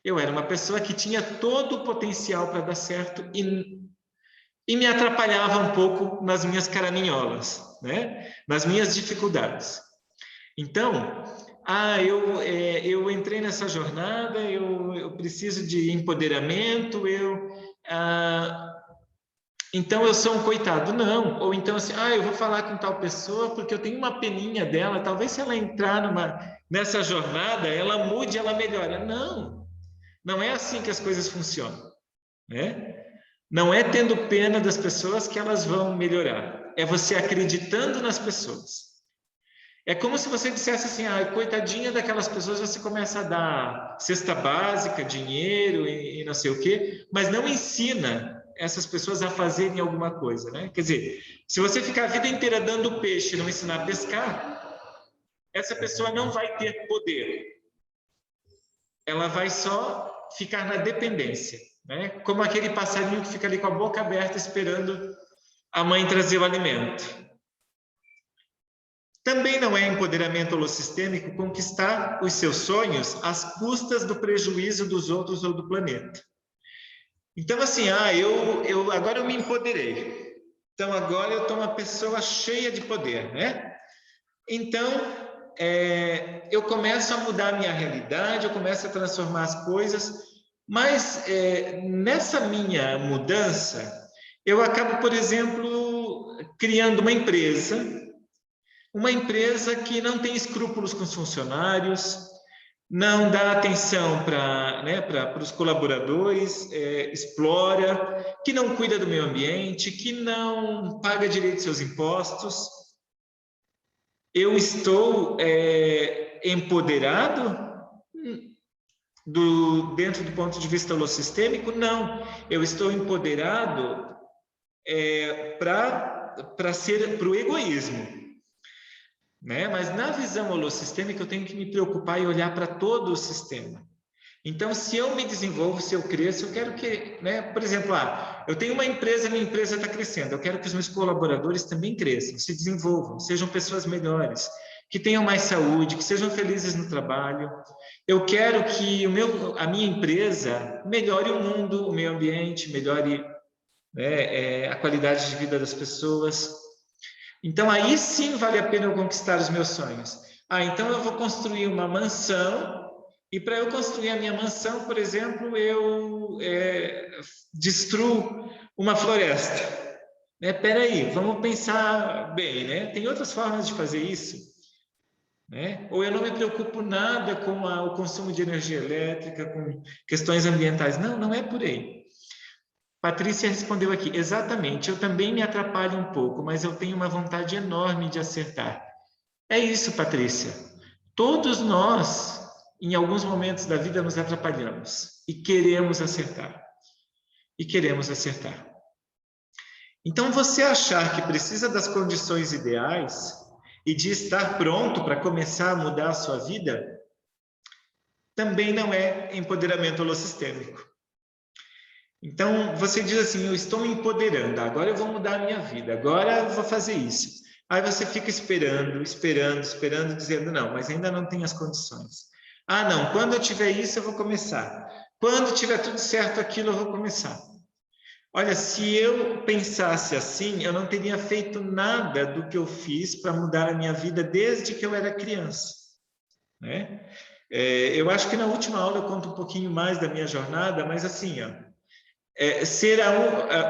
Eu era uma pessoa que tinha todo o potencial para dar certo e me atrapalhava um pouco nas minhas caraminholas, né? Nas minhas dificuldades. Então, eu entrei nessa jornada, eu preciso de empoderamento, então eu sou um coitado. Não, ou então assim, eu vou falar com tal pessoa porque eu tenho uma peninha dela, talvez se ela entrar nessa jornada, ela mude, ela melhora. Não, não é assim que as coisas funcionam, né? Não é tendo pena das pessoas que elas vão melhorar, é você acreditando nas pessoas. É como se você dissesse assim, coitadinha daquelas pessoas, você começa a dar cesta básica, dinheiro e não sei o quê, mas não ensina essas pessoas a fazerem alguma coisa, né? Quer dizer, se você ficar a vida inteira dando peixe e não ensinar a pescar, essa pessoa não vai ter poder. Ela vai só ficar na dependência, né? Como aquele passarinho que fica ali com a boca aberta esperando a mãe trazer o alimento. Também não é empoderamento holossistêmico conquistar os seus sonhos às custas do prejuízo dos outros ou do planeta. Então, assim, agora eu me empoderei. Então, agora eu estou uma pessoa cheia de poder, né? Então, eu começo a mudar a minha realidade, eu começo a transformar as coisas, mas nessa minha mudança, eu acabo, por exemplo, criando uma empresa que não tem escrúpulos com os funcionários, não dá atenção para os colaboradores, explora, que não cuida do meio ambiente, que não paga direito seus impostos. Eu estou empoderado dentro do ponto de vista holossistêmico? Não. Eu estou empoderado para o egoísmo. Né? Mas na visão holossistêmica eu tenho que me preocupar e olhar para todo o sistema. Então, se eu me desenvolvo, se eu cresço, eu quero que, né? Por exemplo, eu tenho uma empresa, minha empresa está crescendo, eu quero que os meus colaboradores também cresçam, se desenvolvam, sejam pessoas melhores, que tenham mais saúde, que sejam felizes no trabalho. Eu quero que a minha empresa melhore o mundo, o meio ambiente, melhore, né, a qualidade de vida das pessoas. Então, aí sim vale a pena eu conquistar os meus sonhos. Então eu vou construir uma mansão E para eu construir a minha mansão, por exemplo, eu destruo uma floresta. Espera aí, vamos pensar bem, né? Tem outras formas de fazer isso, né? Ou eu não me preocupo nada com o consumo de energia elétrica, com questões ambientais. Não, não é por aí. Patrícia respondeu aqui, exatamente, eu também me atrapalho um pouco, mas eu tenho uma vontade enorme de acertar. É isso, Patrícia. Todos nós, em alguns momentos da vida, nos atrapalhamos e queremos acertar. E queremos acertar. Então, você achar que precisa das condições ideais e de estar pronto para começar a mudar a sua vida, também não é empoderamento holossistêmico. Então, você diz assim, eu estou me empoderando, agora eu vou mudar a minha vida, agora eu vou fazer isso. Aí você fica esperando, dizendo, não, mas ainda não tem as condições. Ah, não, quando eu tiver isso, eu vou começar. Quando tiver tudo certo aquilo, eu vou começar. Olha, se eu pensasse assim, eu não teria feito nada do que eu fiz para mudar a minha vida desde que eu era criança, né? Eu acho que na última aula eu conto um pouquinho mais da minha jornada, mas assim, ó, ser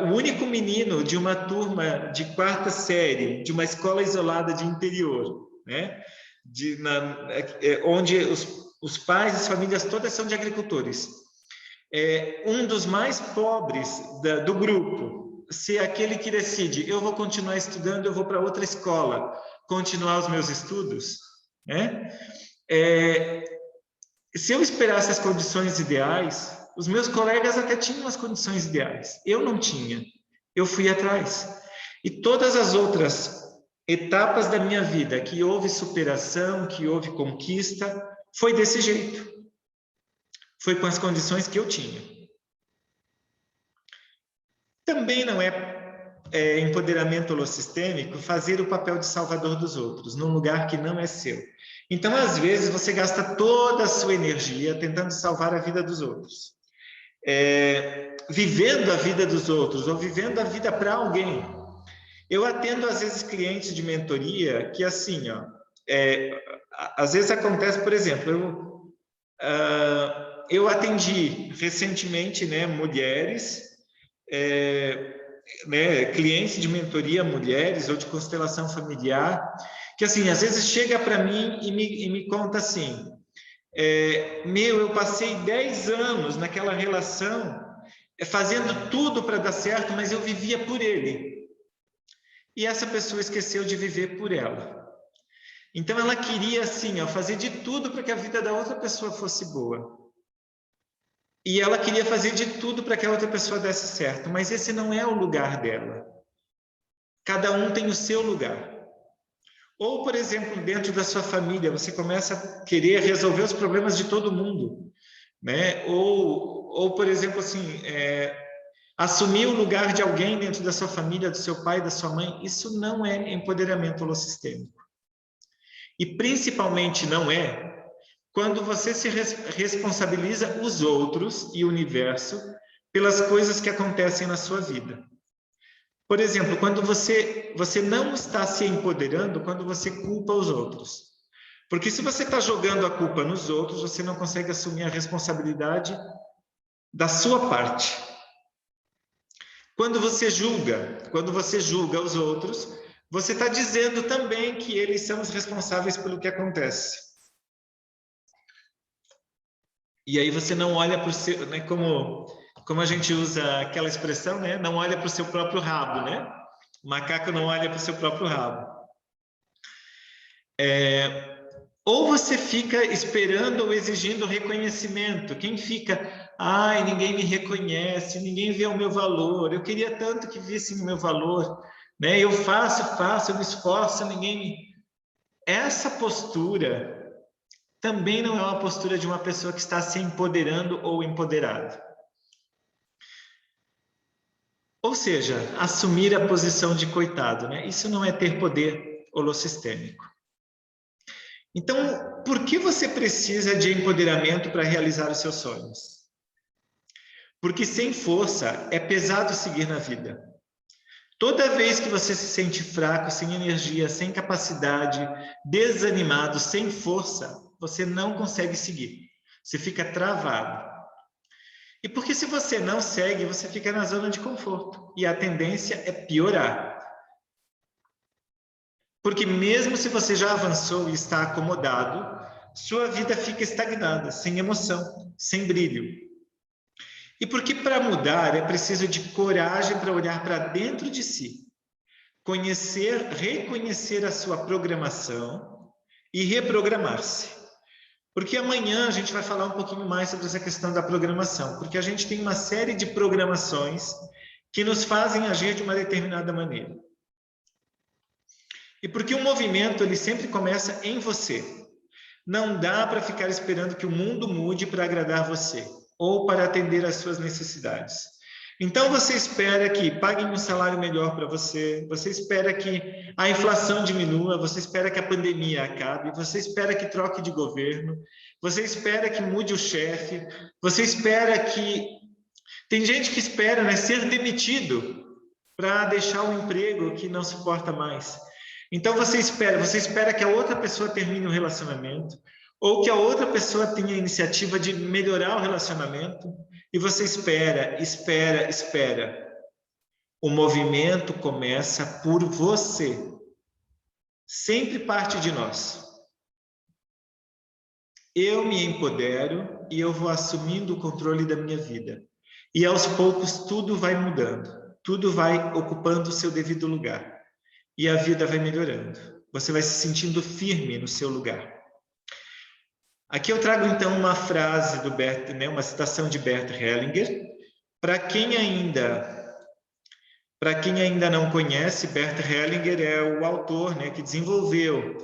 o único menino de uma turma de 4ª série, de uma escola isolada de interior, né? Onde os pais, as famílias todas são de agricultores. Um dos mais pobres do grupo, ser aquele que decide, eu vou continuar estudando, eu vou para outra escola, continuar os meus estudos, né? Se eu esperasse as condições ideais, os meus colegas até tinham as condições ideais, eu não tinha, eu fui atrás. E todas as outras etapas da minha vida, que houve superação, que houve conquista, foi desse jeito. Foi com as condições que eu tinha. Também não é empoderamento holossistêmico fazer o papel de salvador dos outros, num lugar que não é seu. Então, às vezes, você gasta toda a sua energia tentando salvar a vida dos outros. Vivendo a vida dos outros, ou vivendo a vida para alguém. Eu atendo, às vezes, clientes de mentoria que, assim, ó, às vezes acontece, por exemplo, eu atendi recentemente, né, mulheres, né, clientes de mentoria, mulheres ou de constelação familiar, que assim, às vezes chega para mim e me conta assim, eu passei 10 anos naquela relação, fazendo tudo para dar certo, mas eu vivia por ele. E essa pessoa esqueceu de viver por ela. Então ela queria assim, ó, fazer de tudo para que a vida da outra pessoa fosse boa. E ela queria fazer de tudo para que a outra pessoa desse certo, mas esse não é o lugar dela. Cada um tem o seu lugar. Ou, por exemplo, dentro da sua família, você começa a querer resolver os problemas de todo mundo, né? Ou por exemplo, assim, assumir o lugar de alguém dentro da sua família, do seu pai, da sua mãe, isso não é empoderamento holossistêmico. E principalmente não é quando você se responsabiliza os outros e o universo pelas coisas que acontecem na sua vida. Por exemplo, quando você não está se empoderando, quando você culpa os outros. Porque se você está jogando a culpa nos outros, você não consegue assumir a responsabilidade da sua parte. Quando você julga os outros, você está dizendo também que eles são os responsáveis pelo que acontece. E aí você não olha para o seu, né, como a gente usa aquela expressão, né, não olha para o seu próprio rabo, né? O macaco não olha para o seu próprio rabo. Ou você fica esperando ou exigindo reconhecimento. Quem fica, ai, ninguém me reconhece, ninguém vê o meu valor, eu queria tanto que vissem o meu valor, né? Eu faço, eu me esforço, ninguém me... Essa postura também não é uma postura de uma pessoa que está se empoderando ou empoderada. Ou seja, assumir a posição de coitado, né? Isso não é ter poder holossistêmico. Então, por que você precisa de empoderamento para realizar os seus sonhos? Porque sem força é pesado seguir na vida. Toda vez que você se sente fraco, sem energia, sem capacidade, desanimado, sem força, você não consegue seguir. Você fica travado. E porque se você não segue, você fica na zona de conforto. E a tendência é piorar. Porque mesmo se você já avançou e está acomodado, sua vida fica estagnada, sem emoção, sem brilho. E porque para mudar é preciso de coragem para olhar para dentro de si, conhecer, reconhecer a sua programação e reprogramar-se. Porque amanhã a gente vai falar um pouquinho mais sobre essa questão da programação, porque a gente tem uma série de programações que nos fazem agir de uma determinada maneira. E porque o movimento ele sempre começa em você. Não dá para ficar esperando que o mundo mude para agradar você ou para atender às suas necessidades. Então você espera que paguem um salário melhor para você, você espera que a inflação diminua, você espera que a pandemia acabe, você espera que troque de governo, você espera que mude o chefe, você espera que... Tem gente que espera, né, ser demitido para deixar o emprego que não suporta mais. Então você espera que a outra pessoa termine o relacionamento, ou que a outra pessoa tenha a iniciativa de melhorar o relacionamento, e você espera. O movimento começa por você. Sempre parte de nós. Eu me empodero e eu vou assumindo o controle da minha vida. E aos poucos tudo vai mudando, tudo vai ocupando o seu devido lugar. E a vida vai melhorando. Você vai se sentindo firme no seu lugar. Aqui eu trago então uma frase do Bert, né, uma citação de Bert Hellinger. Para quem ainda não conhece, Bert Hellinger é o autor, né, que desenvolveu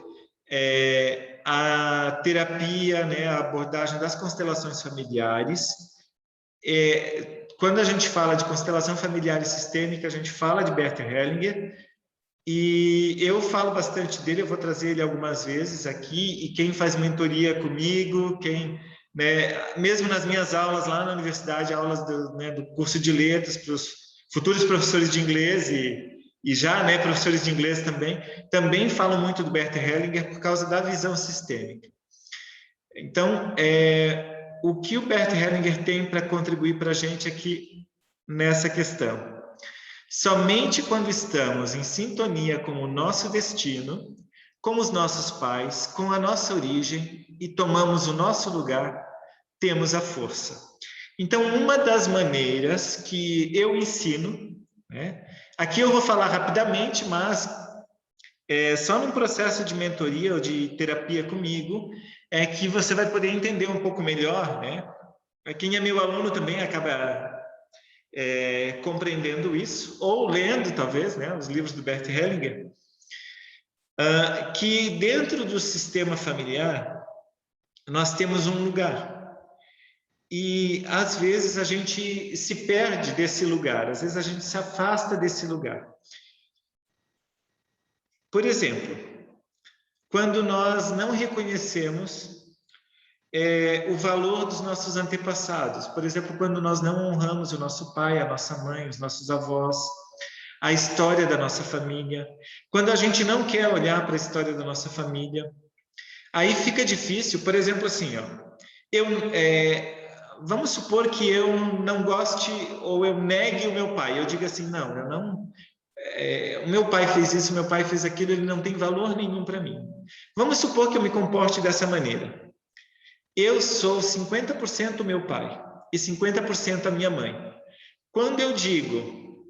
a terapia, né, a abordagem das constelações familiares. Quando a gente fala de constelação familiar e sistêmica, a gente fala de Bert Hellinger. E eu falo bastante dele, eu vou trazer ele algumas vezes aqui, e quem faz mentoria comigo, né, mesmo nas minhas aulas lá na universidade, aulas do curso de letras para os futuros professores de inglês e já, né, professores de inglês também falam muito do Bert Hellinger por causa da visão sistêmica. Então, o que o Bert Hellinger tem para contribuir para a gente aqui nessa questão? Somente quando estamos em sintonia com o nosso destino, com os nossos pais, com a nossa origem e tomamos o nosso lugar, temos a força. Então, uma das maneiras que eu ensino, né, aqui eu vou falar rapidamente, mas só num processo de mentoria ou de terapia comigo é que você vai poder entender um pouco melhor, né? Quem é meu aluno também acaba compreendendo isso, ou lendo, talvez, né, os livros do Bert Hellinger, que dentro do sistema familiar nós temos um lugar. E, às vezes, a gente se perde desse lugar, às vezes a gente se afasta desse lugar. Por exemplo, quando nós não reconhecemos o valor dos nossos antepassados. Por exemplo, quando nós não honramos o nosso pai, a nossa mãe, os nossos avós, a história da nossa família. Quando a gente não quer olhar para a história da nossa família, aí fica difícil. Por exemplo, assim, ó, vamos supor que eu não goste ou eu negue o meu pai. Eu digo assim, não, eu não... o meu pai fez isso, meu pai fez aquilo, ele não tem valor nenhum para mim. Vamos supor que eu me comporte dessa maneira. Eu sou 50% meu pai e 50% a minha mãe. Quando eu digo,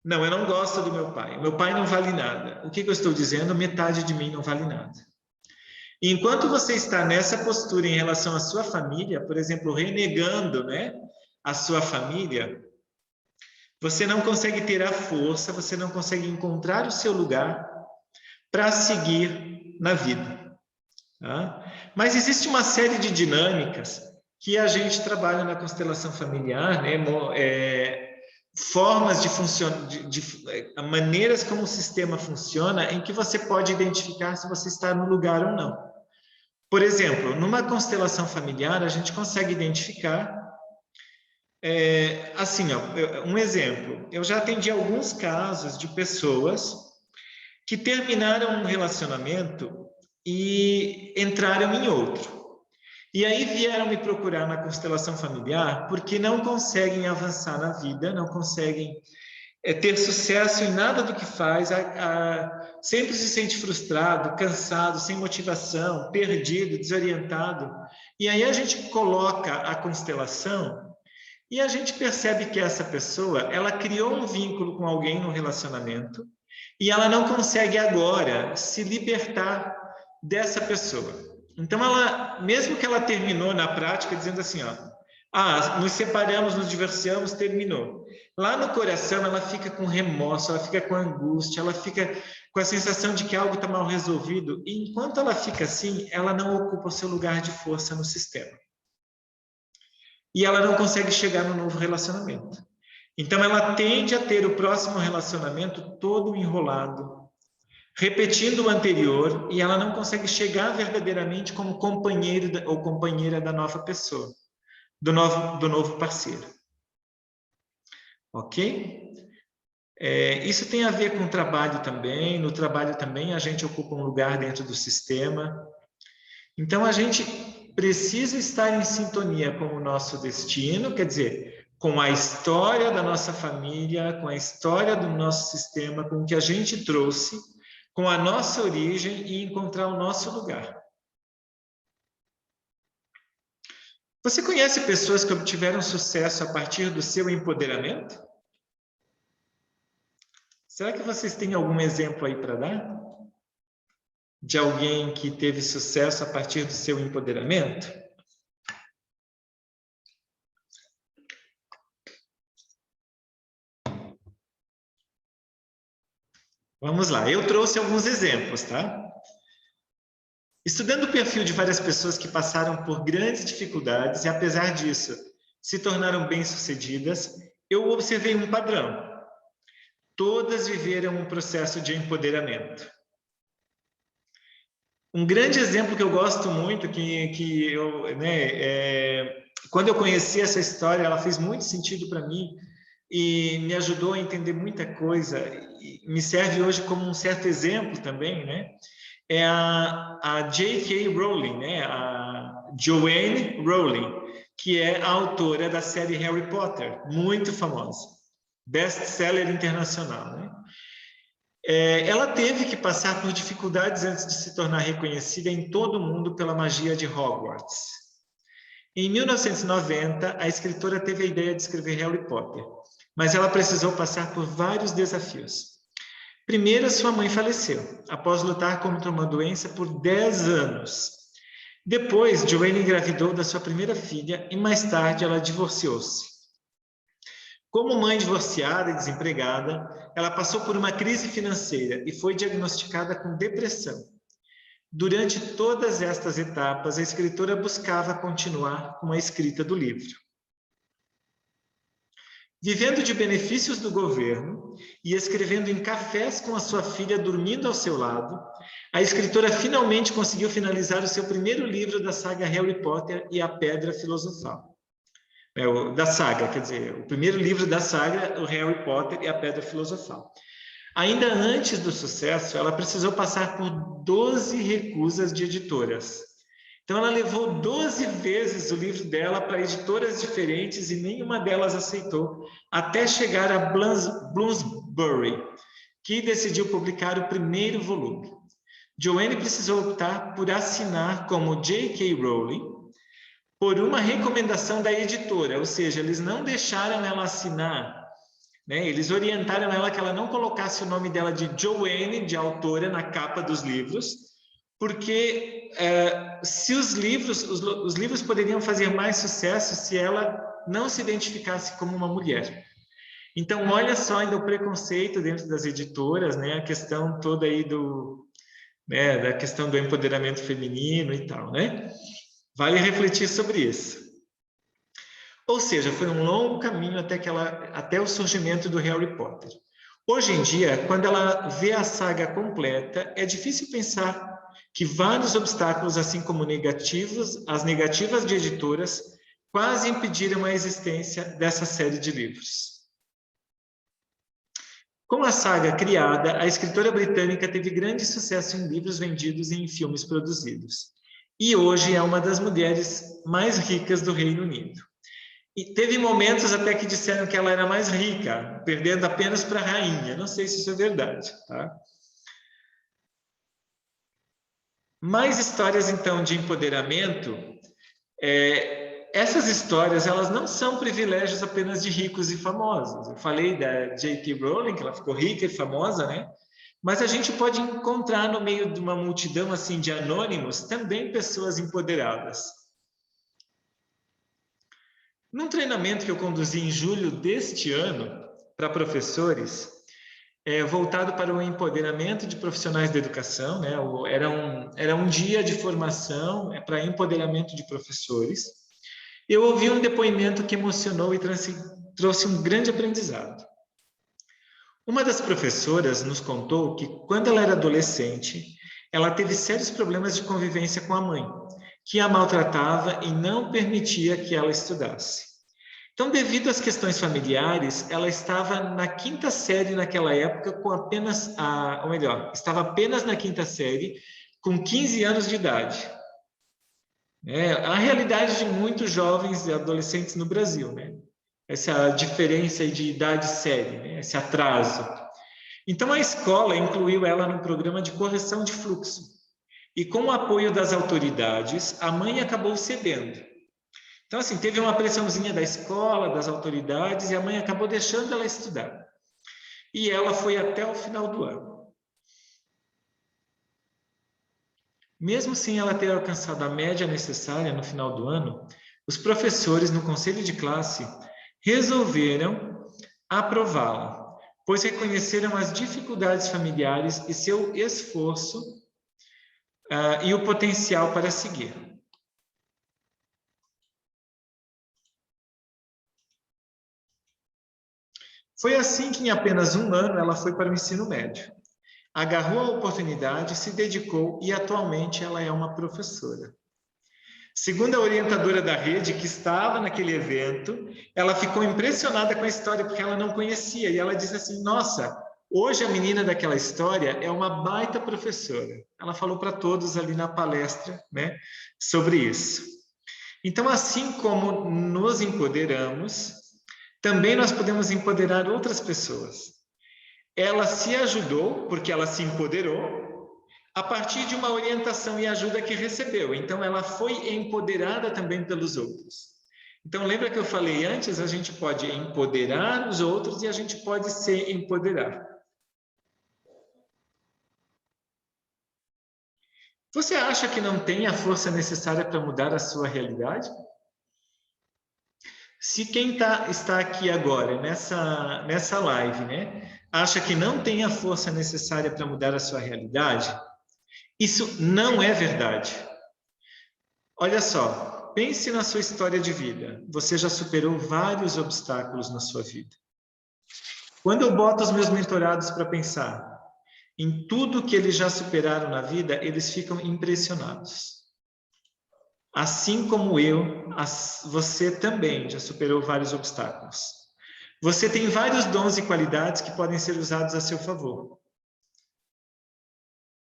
não, eu não gosto do meu pai não vale nada. O que eu estou dizendo? Metade de mim não vale nada. E enquanto você está nessa postura em relação à sua família, por exemplo, renegando, né, a sua família, você não consegue ter a força, você não consegue encontrar o seu lugar para seguir na vida. Tá? Mas existe uma série de dinâmicas que a gente trabalha na constelação familiar, né? Formas de funcionar, maneiras como o sistema funciona, em que você pode identificar se você está no lugar ou não. Por exemplo, numa constelação familiar, a gente consegue identificar, assim, ó, um exemplo. Eu já atendi alguns casos de pessoas que terminaram um relacionamento e entraram em outro. E aí vieram me procurar na constelação familiar porque não conseguem avançar na vida, não conseguem ter sucesso em nada do que faz, sempre se sente frustrado, cansado, sem motivação, perdido, desorientado. E aí a gente coloca a constelação e a gente percebe que essa pessoa, ela criou um vínculo com alguém no relacionamento e ela não consegue agora se libertar dessa pessoa. Então, ela, mesmo que ela terminou na prática dizendo assim, ó, nos separamos, nos divorciamos, terminou. Lá no coração, ela fica com remorso, ela fica com angústia, ela fica com a sensação de que algo está mal resolvido. E enquanto ela fica assim, ela não ocupa o seu lugar de força no sistema. E ela não consegue chegar no novo relacionamento. Então, ela tende a ter o próximo relacionamento todo enrolado, repetindo o anterior, e ela não consegue chegar verdadeiramente como companheiro ou companheira da nova pessoa, do novo parceiro. Ok? Isso tem a ver com o trabalho também. No trabalho também a gente ocupa um lugar dentro do sistema. Então, a gente precisa estar em sintonia com o nosso destino, quer dizer, com a história da nossa família, com a história do nosso sistema, com o que a gente trouxe, com a nossa origem e encontrar o nosso lugar. Você conhece pessoas que obtiveram sucesso a partir do seu empoderamento? Será que vocês têm algum exemplo aí para dar? De alguém que teve sucesso a partir do seu empoderamento? Vamos lá, eu trouxe alguns exemplos, tá? Estudando o perfil de várias pessoas que passaram por grandes dificuldades e, apesar disso, se tornaram bem-sucedidas, eu observei um padrão. Todas viveram um processo de empoderamento. Um grande exemplo que eu gosto muito, quando eu conheci essa história, ela fez muito sentido para mim e me ajudou a entender muita coisa, e me serve hoje como um certo exemplo também, né? É a J.K. Rowling, né? A Joanne Rowling, que é a autora da série Harry Potter, muito famosa, best-seller internacional, né? Ela teve que passar por dificuldades antes de se tornar reconhecida em todo o mundo pela magia de Hogwarts. Em 1990, a escritora teve a ideia de escrever Harry Potter, mas ela precisou passar por vários desafios. Primeiro, sua mãe faleceu, após lutar contra uma doença por 10 anos. Depois, Joanne engravidou da sua primeira filha e mais tarde ela divorciou-se. Como mãe divorciada e desempregada, ela passou por uma crise financeira e foi diagnosticada com depressão. Durante todas estas etapas, a escritora buscava continuar com a escrita do livro. Vivendo de benefícios do governo e escrevendo em cafés com a sua filha dormindo ao seu lado, a escritora finalmente conseguiu finalizar o seu primeiro livro da saga Harry Potter e a Pedra Filosofal. Da saga, quer dizer, o primeiro livro da saga, o Harry Potter e a Pedra Filosofal. Ainda antes do sucesso, ela precisou passar por 12 recusas de editoras. Então, ela levou 12 vezes o livro dela para editoras diferentes e nenhuma delas aceitou, até chegar a Bloomsbury, que decidiu publicar o primeiro volume. Joanne precisou optar por assinar como J.K. Rowling, por uma recomendação da editora, ou seja, eles não deixaram ela assinar, né? Eles orientaram ela que ela não colocasse o nome dela de Joanne, de autora, na capa dos livros, porque se os livros poderiam fazer mais sucesso se ela não se identificasse como uma mulher. Então, olha só ainda o preconceito dentro das editoras, né? A questão toda aí da questão do empoderamento feminino e tal, né? Vale refletir sobre isso. Ou seja, foi um longo caminho até o surgimento do Harry Potter. Hoje em dia, quando ela vê a saga completa, é difícil pensar que vários obstáculos, assim como as negativas de editoras, quase impediram a existência dessa série de livros. Com a saga criada, a escritora britânica teve grande sucesso em livros vendidos e em filmes produzidos. e hoje é uma das mulheres mais ricas do Reino Unido. E teve momentos até que disseram que ela era mais rica, perdendo apenas para a rainha. Não sei se isso é verdade, tá? Mais histórias, então, de empoderamento. Essas histórias, elas não são privilégios apenas de ricos e famosos. Eu falei da J.K. Rowling, que ela ficou rica e famosa, né? Mas a gente pode encontrar no meio de uma multidão assim de anônimos também pessoas empoderadas. Num treinamento que eu conduzi em julho deste ano para professores, voltado para o empoderamento de profissionais da educação, né? Era um dia de formação para empoderamento de professores. Eu ouvi um depoimento que emocionou e trouxe um grande aprendizado. Uma das professoras nos contou que, quando ela era adolescente, ela teve sérios problemas de convivência com a mãe, que a maltratava e não permitia que ela estudasse. Então, devido às questões familiares, ela estava na quinta série naquela época, ou melhor, estava apenas na quinta série, com 15 anos de idade. A realidade de muitos jovens e adolescentes no Brasil, né? Essa diferença de idade série, né? Esse atraso. Então, a escola incluiu ela num programa de correção de fluxo. E com o apoio das autoridades, a mãe acabou cedendo. Então, assim, teve uma pressãozinha da escola, das autoridades, e a mãe acabou deixando ela estudar. E ela foi até o final do ano. Mesmo sem ela ter alcançado a média necessária no final do ano, os professores no conselho de classe resolveram aprová-la, pois reconheceram as dificuldades familiares e seu esforço e o potencial para seguir. Foi assim que, em apenas um ano, ela foi para o ensino médio. Agarrou a oportunidade, se dedicou e atualmente ela é uma professora. Segundo a orientadora da rede, que estava naquele evento, ela ficou impressionada com a história, porque ela não conhecia. E ela disse assim, nossa, hoje a menina daquela história é uma baita professora. Ela falou para todos ali na palestra, né, sobre isso. Então, assim como nos empoderamos, também nós podemos empoderar outras pessoas. Ela se ajudou, porque ela se empoderou, a partir de uma orientação e ajuda que recebeu. Então, ela foi empoderada também pelos outros. Então, lembra que eu falei antes? A gente pode empoderar os outros e a gente pode se empoderar. Você acha que não tem a força necessária para mudar a sua realidade? Se quem está aqui agora, nessa live, né, acha que não tem a força necessária para mudar a sua realidade, isso não é verdade. Olha só, pense na sua história de vida. Você já superou vários obstáculos na sua vida. Quando eu boto os meus mentorados para pensar em tudo que eles já superaram na vida, eles ficam impressionados. Assim como você também já superou vários obstáculos. Você tem vários dons e qualidades que podem ser usados a seu favor.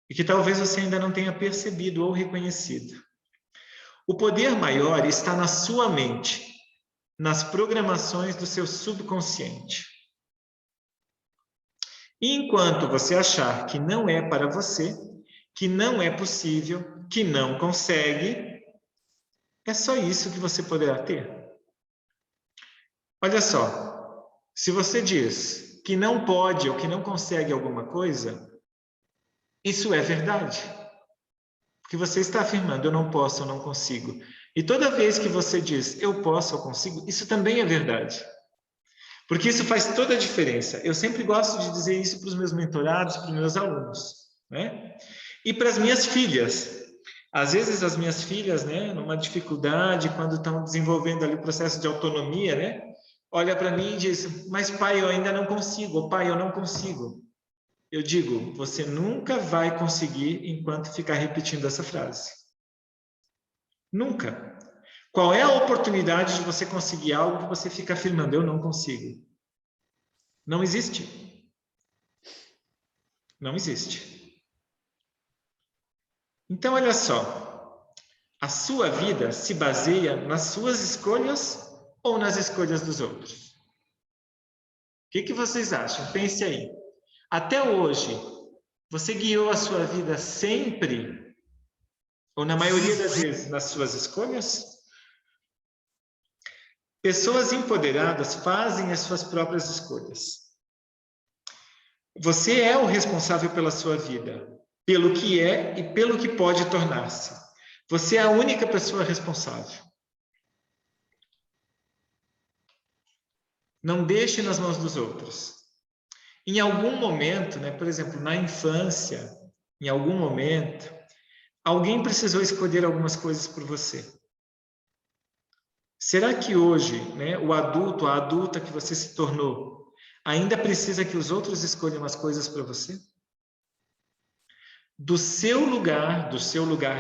E que talvez você ainda não tenha percebido ou reconhecido. O poder maior está na sua mente, nas programações do seu subconsciente. E enquanto você achar que não é para você, que não é possível, que não consegue, é só isso que você poderá ter. Olha só, se você diz que não pode ou que não consegue alguma coisa, isso é verdade. Porque você está afirmando, eu não posso, eu não consigo. E toda vez que você diz, eu posso, eu consigo, isso também é verdade. Porque isso faz toda a diferença. Eu sempre gosto de dizer isso para os meus mentorados, para os meus alunos, né? E para as minhas filhas. Às vezes as minhas filhas, né, numa dificuldade, quando estão desenvolvendo ali o processo de autonomia, né, olha para mim e diz, mas pai, eu ainda não consigo, ou pai, eu não consigo. Eu digo, você nunca vai conseguir enquanto ficar repetindo essa frase. Nunca. Qual é a oportunidade de você conseguir algo que você fica afirmando, eu não consigo? Não existe. Não existe. Então, olha só. A sua vida se baseia nas suas escolhas ou nas escolhas dos outros? O que vocês acham? Pense aí. Até hoje, você guiou a sua vida sempre, ou na maioria das vezes, nas suas escolhas? Pessoas empoderadas fazem as suas próprias escolhas. Você é o responsável pela sua vida, pelo que é e pelo que pode tornar-se. Você é a única pessoa responsável. Não deixe nas mãos dos outros. Em algum momento, né, por exemplo, na infância, em algum momento, alguém precisou escolher algumas coisas por você. Será que hoje, né, o adulto, a adulta que você se tornou, ainda precisa que os outros escolham as coisas para você? Do seu lugar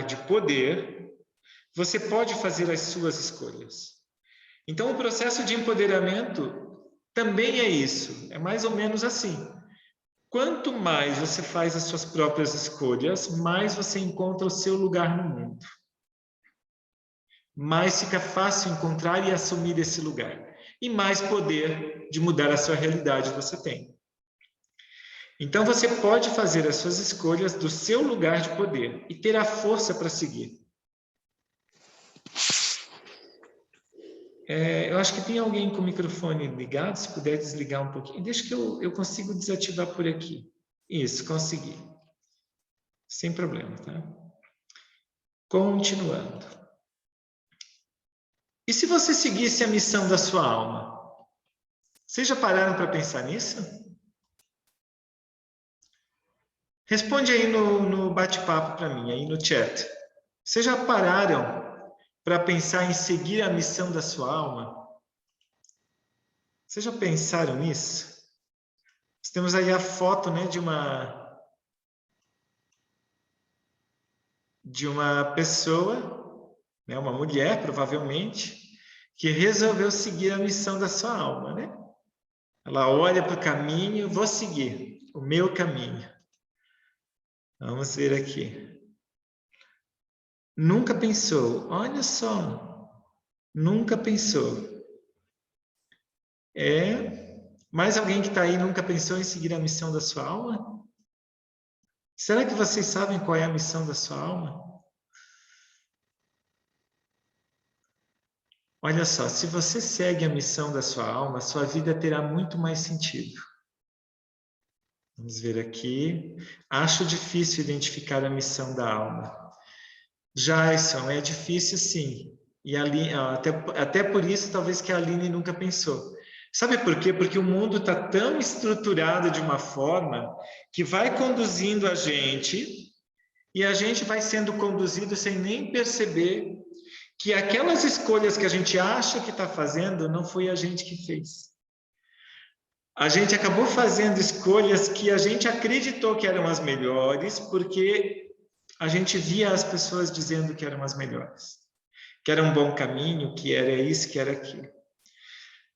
de poder, você pode fazer as suas escolhas. Então, o processo de empoderamento também é isso, é mais ou menos assim. Quanto mais você faz as suas próprias escolhas, mais você encontra o seu lugar no mundo. Mais fica fácil encontrar e assumir esse lugar. E mais poder de mudar a sua realidade você tem. Então, você pode fazer as suas escolhas do seu lugar de poder e ter a força para seguir. Eu acho que tem alguém com o microfone ligado, se puder desligar um pouquinho. Deixa que eu consigo desativar por aqui. Isso, consegui. Sem problema, tá? Continuando. E se você seguisse a missão da sua alma? Vocês já pararam para pensar nisso? Responde aí no bate-papo para mim, aí no chat. Vocês já pararam para pensar em seguir a missão da sua alma? Vocês já pensaram nisso? Nós temos aí a foto, né, de uma pessoa, né, uma mulher, provavelmente, que resolveu seguir a missão da sua alma, né? Ela olha para o caminho, vou seguir o meu caminho. Vamos ver aqui. Nunca pensou, olha só, nunca pensou. Mais alguém que está aí nunca pensou em seguir a missão da sua alma? Será que vocês sabem qual é a missão da sua alma? Olha só, se você segue a missão da sua alma, sua vida terá muito mais sentido. Vamos ver aqui. Acho difícil identificar a missão da alma. Jason, é difícil sim. E até por isso, talvez que a Aline nunca pensou. Sabe por quê? Porque o mundo está tão estruturado de uma forma que vai conduzindo a gente e a gente vai sendo conduzido sem nem perceber que aquelas escolhas que a gente acha que está fazendo não foi a gente que fez. A gente acabou fazendo escolhas que a gente acreditou que eram as melhores porque a gente via as pessoas dizendo que eram as melhores, que era um bom caminho, que era isso, que era aquilo.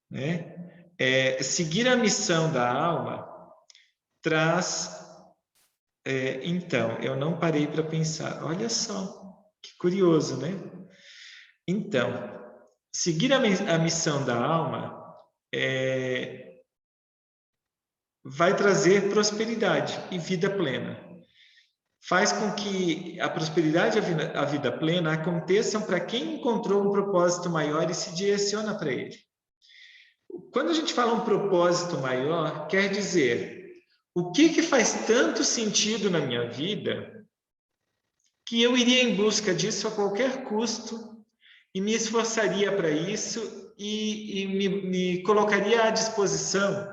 Né? Seguir a missão da alma traz... então, eu não parei para pensar. Olha só, que curioso, né? Então, seguir a missão da alma vai trazer prosperidade e vida plena. Faz com que a prosperidade e a vida plena aconteçam para quem encontrou um propósito maior e se direciona para ele. Quando a gente fala um propósito maior, quer dizer, o que faz tanto sentido na minha vida que eu iria em busca disso a qualquer custo e me esforçaria para isso e me colocaria à disposição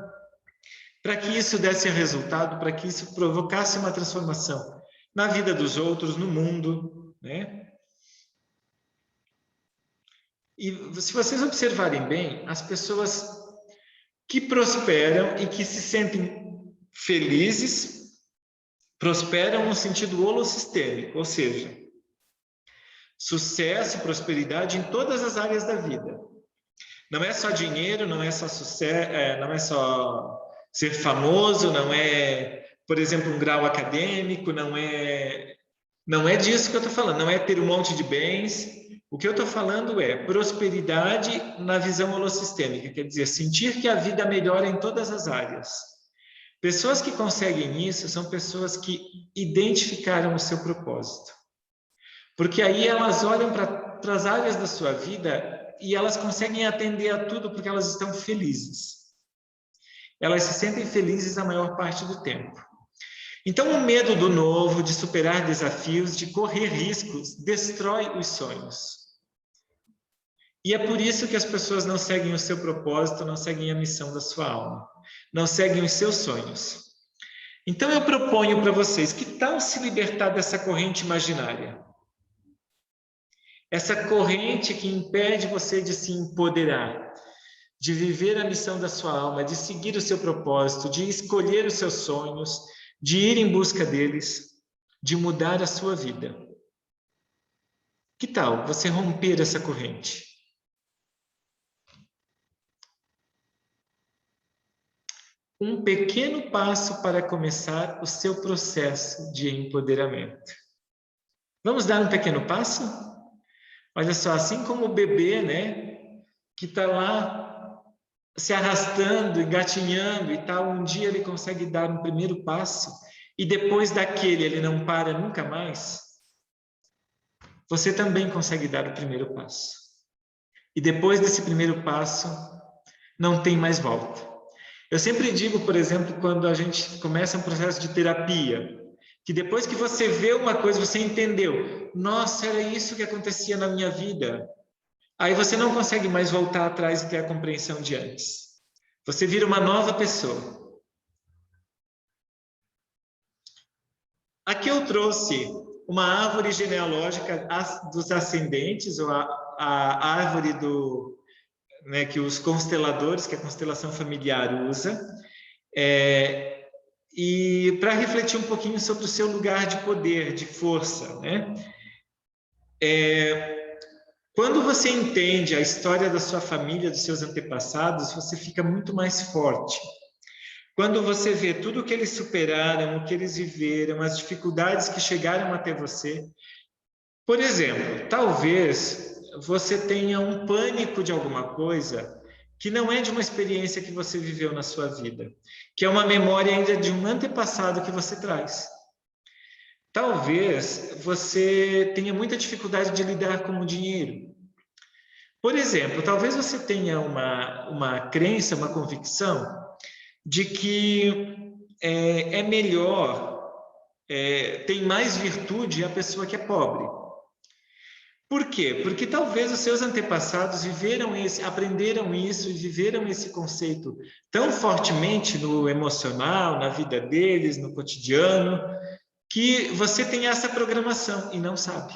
para que isso desse resultado, para que isso provocasse uma transformação na vida dos outros, no mundo, né? E se vocês observarem bem, as pessoas que prosperam e que se sentem felizes, prosperam no sentido holossistêmico, ou seja, sucesso e prosperidade em todas as áreas da vida. Não é só dinheiro, não é só sucesso, não é só ser famoso, não é, por exemplo, um grau acadêmico, não é Não é disso que eu estou falando, não é ter um monte de bens. O que eu estou falando é prosperidade na visão holossistêmica, quer dizer, sentir que a vida melhora em todas as áreas. Pessoas que conseguem isso são pessoas que identificaram o seu propósito. Porque aí elas olham para as áreas da sua vida e elas conseguem atender a tudo porque elas estão felizes. Elas se sentem felizes a maior parte do tempo. Então, o medo do novo, de superar desafios, de correr riscos, destrói os sonhos. E é por isso que as pessoas não seguem o seu propósito, não seguem a missão da sua alma, não seguem os seus sonhos. Então, eu proponho para vocês, que tal se libertar dessa corrente imaginária? Essa corrente que impede você de se empoderar, de viver a missão da sua alma, de seguir o seu propósito, de escolher os seus sonhos, de ir em busca deles, de mudar a sua vida. Que tal você romper essa corrente? Um pequeno passo para começar o seu processo de empoderamento. Vamos dar um pequeno passo? Olha só, assim como o bebê, né, que está lá se arrastando, engatinhando e tal, um dia ele consegue dar um primeiro passo e depois daquele ele não para nunca mais. Você também consegue dar o primeiro passo. E depois desse primeiro passo, não tem mais volta. Eu sempre digo, por exemplo, quando a gente começa um processo de terapia, que depois que você vê uma coisa, você entendeu, nossa, era isso que acontecia na minha vida. Aí você não consegue mais voltar atrás e ter a compreensão de antes. Você vira uma nova pessoa. Aqui eu trouxe uma árvore genealógica dos ascendentes, ou a árvore né, que os consteladores, que a constelação familiar usa, e para refletir um pouquinho sobre o seu lugar de poder, de força, né? Quando você entende a história da sua família, dos seus antepassados, você fica muito mais forte. Quando você vê tudo o que eles superaram, o que eles viveram, as dificuldades que chegaram até você. Por exemplo, talvez você tenha um pânico de alguma coisa que não é de uma experiência que você viveu na sua vida, que é uma memória ainda de um antepassado que você traz. Talvez você tenha muita dificuldade de lidar com o dinheiro. Por exemplo, talvez você tenha uma crença, uma convicção de que é melhor, tem mais virtude a pessoa que é pobre. Por quê? Porque talvez os seus antepassados aprenderam isso e viveram esse conceito tão fortemente no emocional, na vida deles, no cotidiano, que você tem essa programação e não sabe.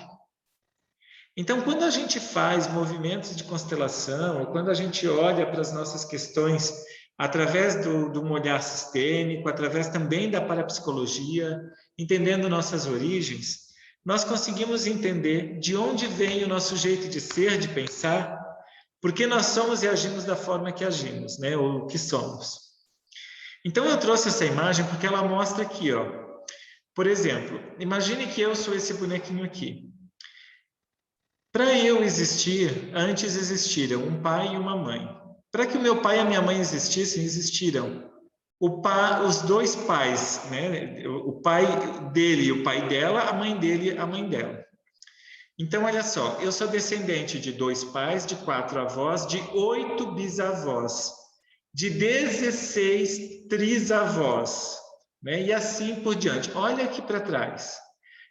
Então, quando a gente faz movimentos de constelação, ou quando a gente olha para as nossas questões através do olhar sistêmico, através também da parapsicologia, entendendo nossas origens, nós conseguimos entender de onde vem o nosso jeito de ser, de pensar, porque nós somos e agimos da forma que agimos, né? Ou que somos. Então, eu trouxe essa imagem porque ela mostra aqui, ó. Por exemplo, imagine que eu sou esse bonequinho aqui. Para eu existir, antes existiram um pai e uma mãe. Para que o meu pai e a minha mãe existissem, existiram os dois pais, né? O pai dele e o pai dela, a mãe dele e a mãe dela. Então, olha só, eu sou descendente de 2 pais, de 4 avós, de 8 bisavós, de 16 trisavós, né? E assim por diante. Olha aqui para trás.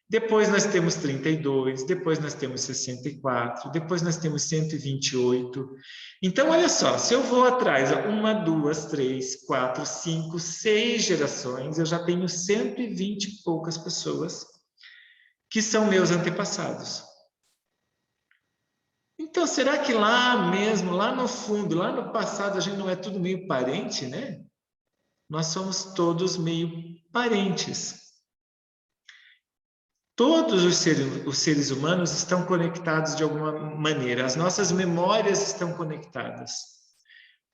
Depois nós temos 32, depois nós temos 64, depois nós temos 128. Então, olha só, se eu vou atrás, 1, 2, 3, 4, 5, 6 gerações, eu já tenho 120 e poucas pessoas que são meus antepassados. Então, será que lá mesmo, lá no fundo, lá no passado, a gente não é tudo meio parente, né? Nós somos todos meio parentes. Todos os seres humanos estão conectados de alguma maneira. As nossas memórias estão conectadas.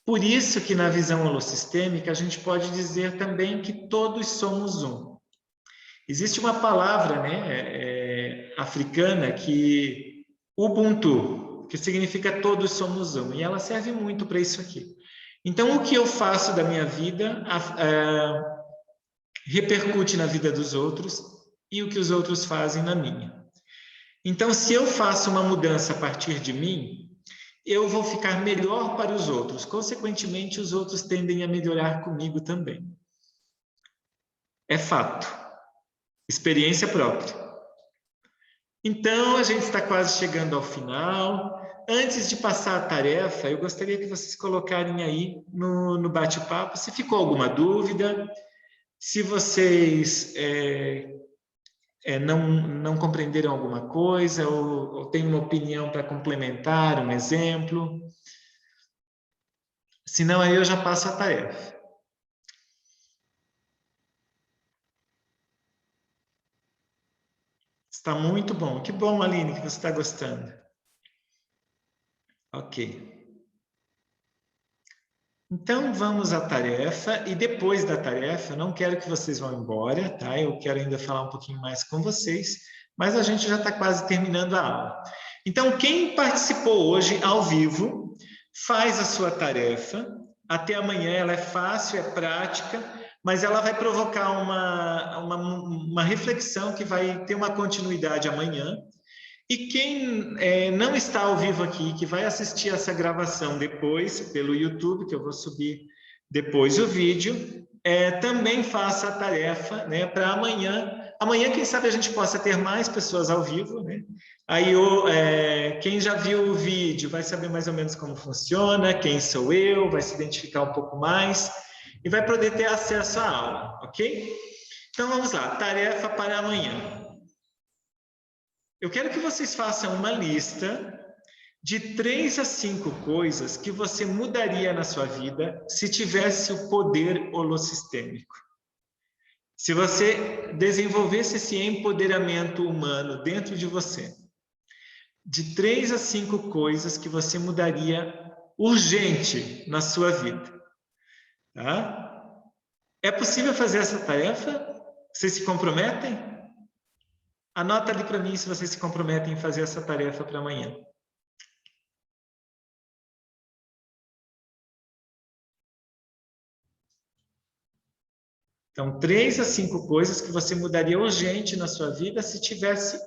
Por isso que na visão holossistêmica a gente pode dizer também que todos somos um. Existe uma palavra, né, africana, que Ubuntu, que significa todos somos um, e ela serve muito para isso aqui. Então, o que eu faço da minha vida repercute na vida dos outros e o que os outros fazem na minha. Então, se eu faço uma mudança a partir de mim, eu vou ficar melhor para os outros. Consequentemente, os outros tendem a melhorar comigo também. É fato. Experiência própria. Então, a gente está quase chegando ao final. Antes de passar a tarefa, eu gostaria que vocês colocarem aí no bate-papo se ficou alguma dúvida, se vocês não compreenderam alguma coisa ou têm uma opinião para complementar, um exemplo. Senão, aí eu já passo a tarefa. Está muito bom. Que bom, Aline, que você está gostando. Ok. Então, vamos à tarefa. E depois da tarefa, eu não quero que vocês vão embora, tá? Eu quero ainda falar um pouquinho mais com vocês, mas a gente já está quase terminando a aula. Então, quem participou hoje ao vivo, faz a sua tarefa. Até amanhã ela é fácil, é prática, mas ela vai provocar uma reflexão que vai ter uma continuidade amanhã. E quem não está ao vivo aqui, que vai assistir essa gravação depois, pelo YouTube, que eu vou subir depois o vídeo, também faça a tarefa, né, para amanhã. Amanhã, quem sabe, a gente possa ter mais pessoas ao vivo, né? Aí, quem já viu o vídeo vai saber mais ou menos como funciona, quem sou eu, vai se identificar um pouco mais e vai poder ter acesso à aula, ok? Então, vamos lá, tarefa para amanhã. Eu quero que vocês façam uma lista de 3 a 5 coisas que você mudaria na sua vida se tivesse o poder holossistêmico. Se você desenvolvesse esse empoderamento humano dentro de você, de 3 a 5 coisas que você mudaria urgente na sua vida. Tá? É possível fazer essa tarefa? Vocês se comprometem? Anota ali para mim se vocês se comprometem em fazer essa tarefa para amanhã. Então, 3 a 5 coisas que você mudaria urgente na sua vida se tivesse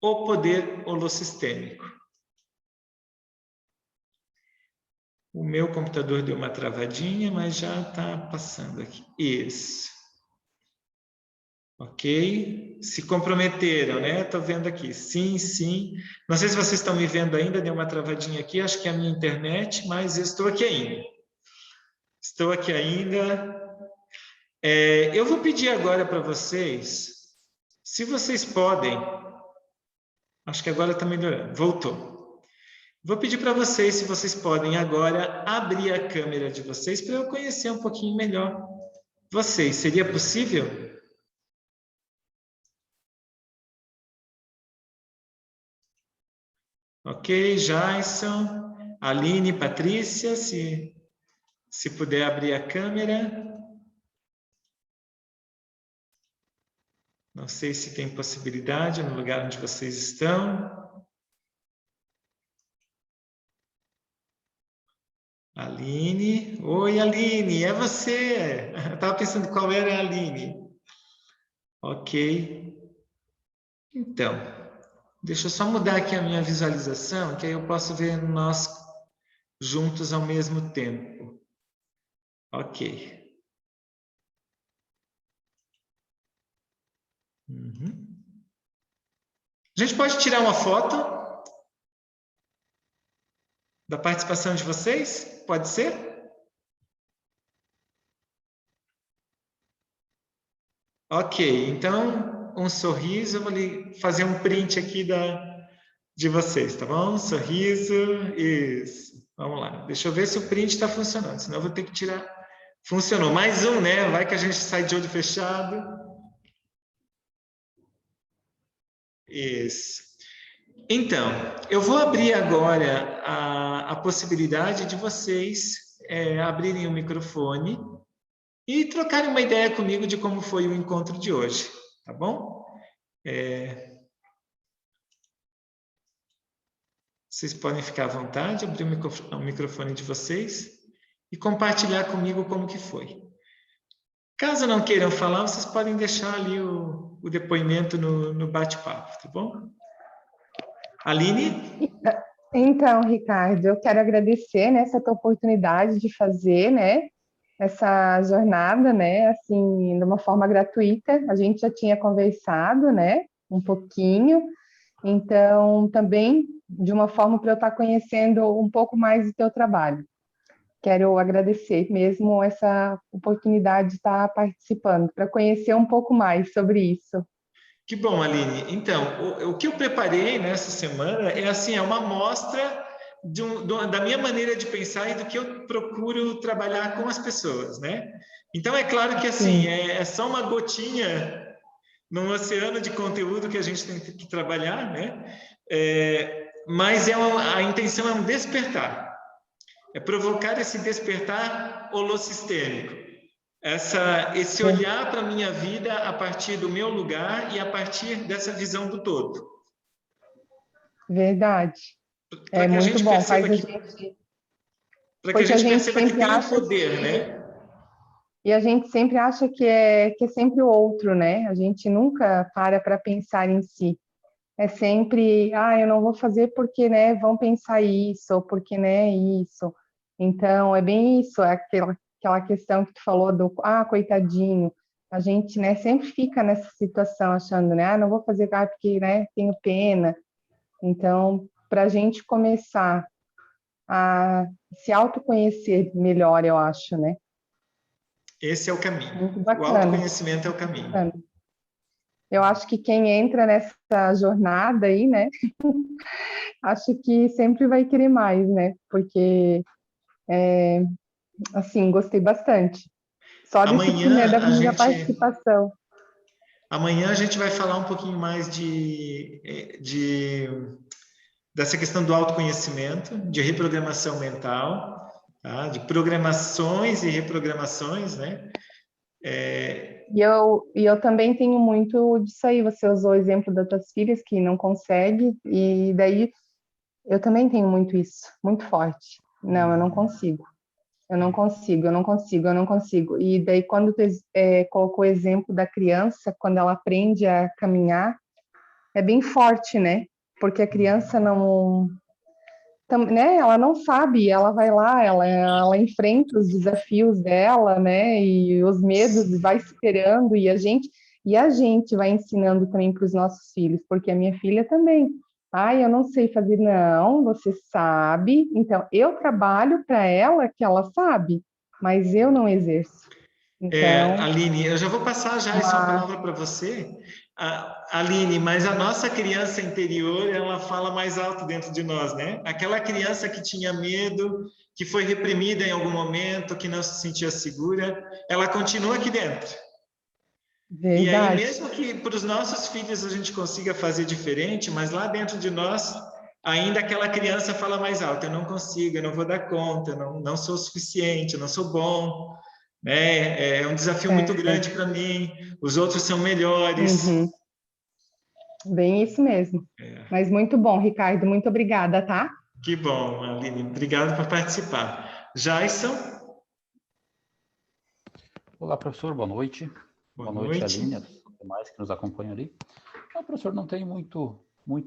o poder holossistêmico. O meu computador deu uma travadinha, mas já está passando aqui. Isso. Ok? Se comprometeram, né? Estou vendo aqui. Sim, sim. Não sei se vocês estão me vendo ainda, deu uma travadinha aqui. Acho que é a minha internet, mas eu estou aqui ainda. Estou aqui ainda. Eu vou pedir agora para vocês, se vocês podem, acho que agora está melhorando, voltou. Vou pedir para vocês, se vocês podem agora abrir a câmera de vocês para eu conhecer um pouquinho melhor vocês. Seria possível? Ok, Jason, Aline, Patrícia, se puder abrir a câmera. Não sei se tem possibilidade no lugar onde vocês estão. Aline. Oi, Aline, é você. Eu estava pensando qual era a Aline. Ok. Então, deixa eu só mudar aqui a minha visualização, que aí eu posso ver nós juntos ao mesmo tempo. Ok. A gente pode tirar uma foto da participação de vocês? Pode ser? Ok, então um sorriso, eu vou fazer um print aqui de vocês, tá bom? Sorriso, isso. Vamos lá, deixa eu ver se o print está funcionando, senão eu vou ter que tirar. Funcionou, mais um, né? Vai que a gente sai de olho fechado. Isso. Então, eu vou abrir agora a possibilidade de vocês abrirem o microfone e trocarem uma ideia comigo de como foi o encontro de hoje, tá bom? Vocês podem ficar à vontade, abrir o microfone de vocês e compartilhar comigo como que foi. Caso não queiram falar, vocês podem deixar ali o depoimento no bate-papo, tá bom? Aline? Então, Ricardo, eu quero agradecer, né, essa tua oportunidade de fazer, né, essa jornada, né, assim, de uma forma gratuita. A gente já tinha conversado, né, um pouquinho, então também de uma forma para eu estar conhecendo um pouco mais do teu trabalho. Quero agradecer mesmo essa oportunidade de estar participando, para conhecer um pouco mais sobre isso. Que bom, Aline. Então, o que eu preparei nessa semana é assim, é uma amostra da minha maneira de pensar e do que eu procuro trabalhar com as pessoas, né? Então, é claro que assim, Sim. é só uma gotinha num oceano de conteúdo que a gente tem que trabalhar, né? Mas a intenção é um despertar. É provocar esse despertar holossistêmico. Esse olhar para a minha vida a partir do meu lugar e a partir dessa visão do todo. Verdade. Para É que a muito gente bom, perceba faz a que, gente... para que a Porque a gente gente perceba que sempre tem o acha poder, né? e a gente sempre acha que é sempre o outro, né? A gente nunca para pensar em si. É sempre, eu não vou fazer porque, né, vão pensar isso, ou porque, né, isso. Então, é bem isso, é aquela questão que tu falou do, coitadinho. A gente, né, sempre fica nessa situação achando, né, não vou fazer porque, né, tenho pena. Então, para a gente começar a se autoconhecer melhor, eu acho, né? Esse é o caminho. Muito O bacana. autoconhecimento é o caminho. Bacana. Eu acho que quem entra nessa jornada aí, né, acho que sempre vai querer mais, né? Porque, assim, gostei bastante. Só desse, né, Amanhã da a minha gente participação. Amanhã a gente vai falar um pouquinho mais dessa questão do autoconhecimento, de reprogramação mental, tá? De programações e reprogramações, né? E eu também tenho muito disso aí. Você usou o exemplo das tuas filhas que não consegue, e daí eu também tenho muito isso, muito forte. Não, eu não consigo. Eu não consigo, eu não consigo, eu não consigo. E daí, quando tu colocou o exemplo da criança, quando ela aprende a caminhar, é bem forte, né? Porque a criança não, né? Ela não sabe, ela vai lá, ela enfrenta os desafios dela, né? E os medos, e vai superando, e a gente vai ensinando também para os nossos filhos, porque a minha filha também. Eu não sei fazer, não, você sabe. Então, eu trabalho para ela que ela sabe, mas eu não exerço. Então, Aline, eu já vou passar já essa uma... palavra para você, Aline, mas a nossa criança interior, ela fala mais alto dentro de nós, né? Aquela criança que tinha medo, que foi reprimida em algum momento, que não se sentia segura, ela continua aqui dentro. E aí, Verdade. mesmo que para os nossos filhos a gente consiga fazer diferente, mas lá dentro de nós, ainda aquela criança fala mais alto: eu não consigo, eu não vou dar conta, não sou o suficiente, eu não sou bom, né? É um desafio muito grande para mim, os outros são melhores. Uhum. Bem isso mesmo. Mas muito bom, Ricardo. Muito obrigada, tá? Que bom, Aline, obrigado por participar. Jason? Olá, professor, boa noite. Boa Noite, noite. Aline, aos demais que nos acompanham ali. Professor, não tem muito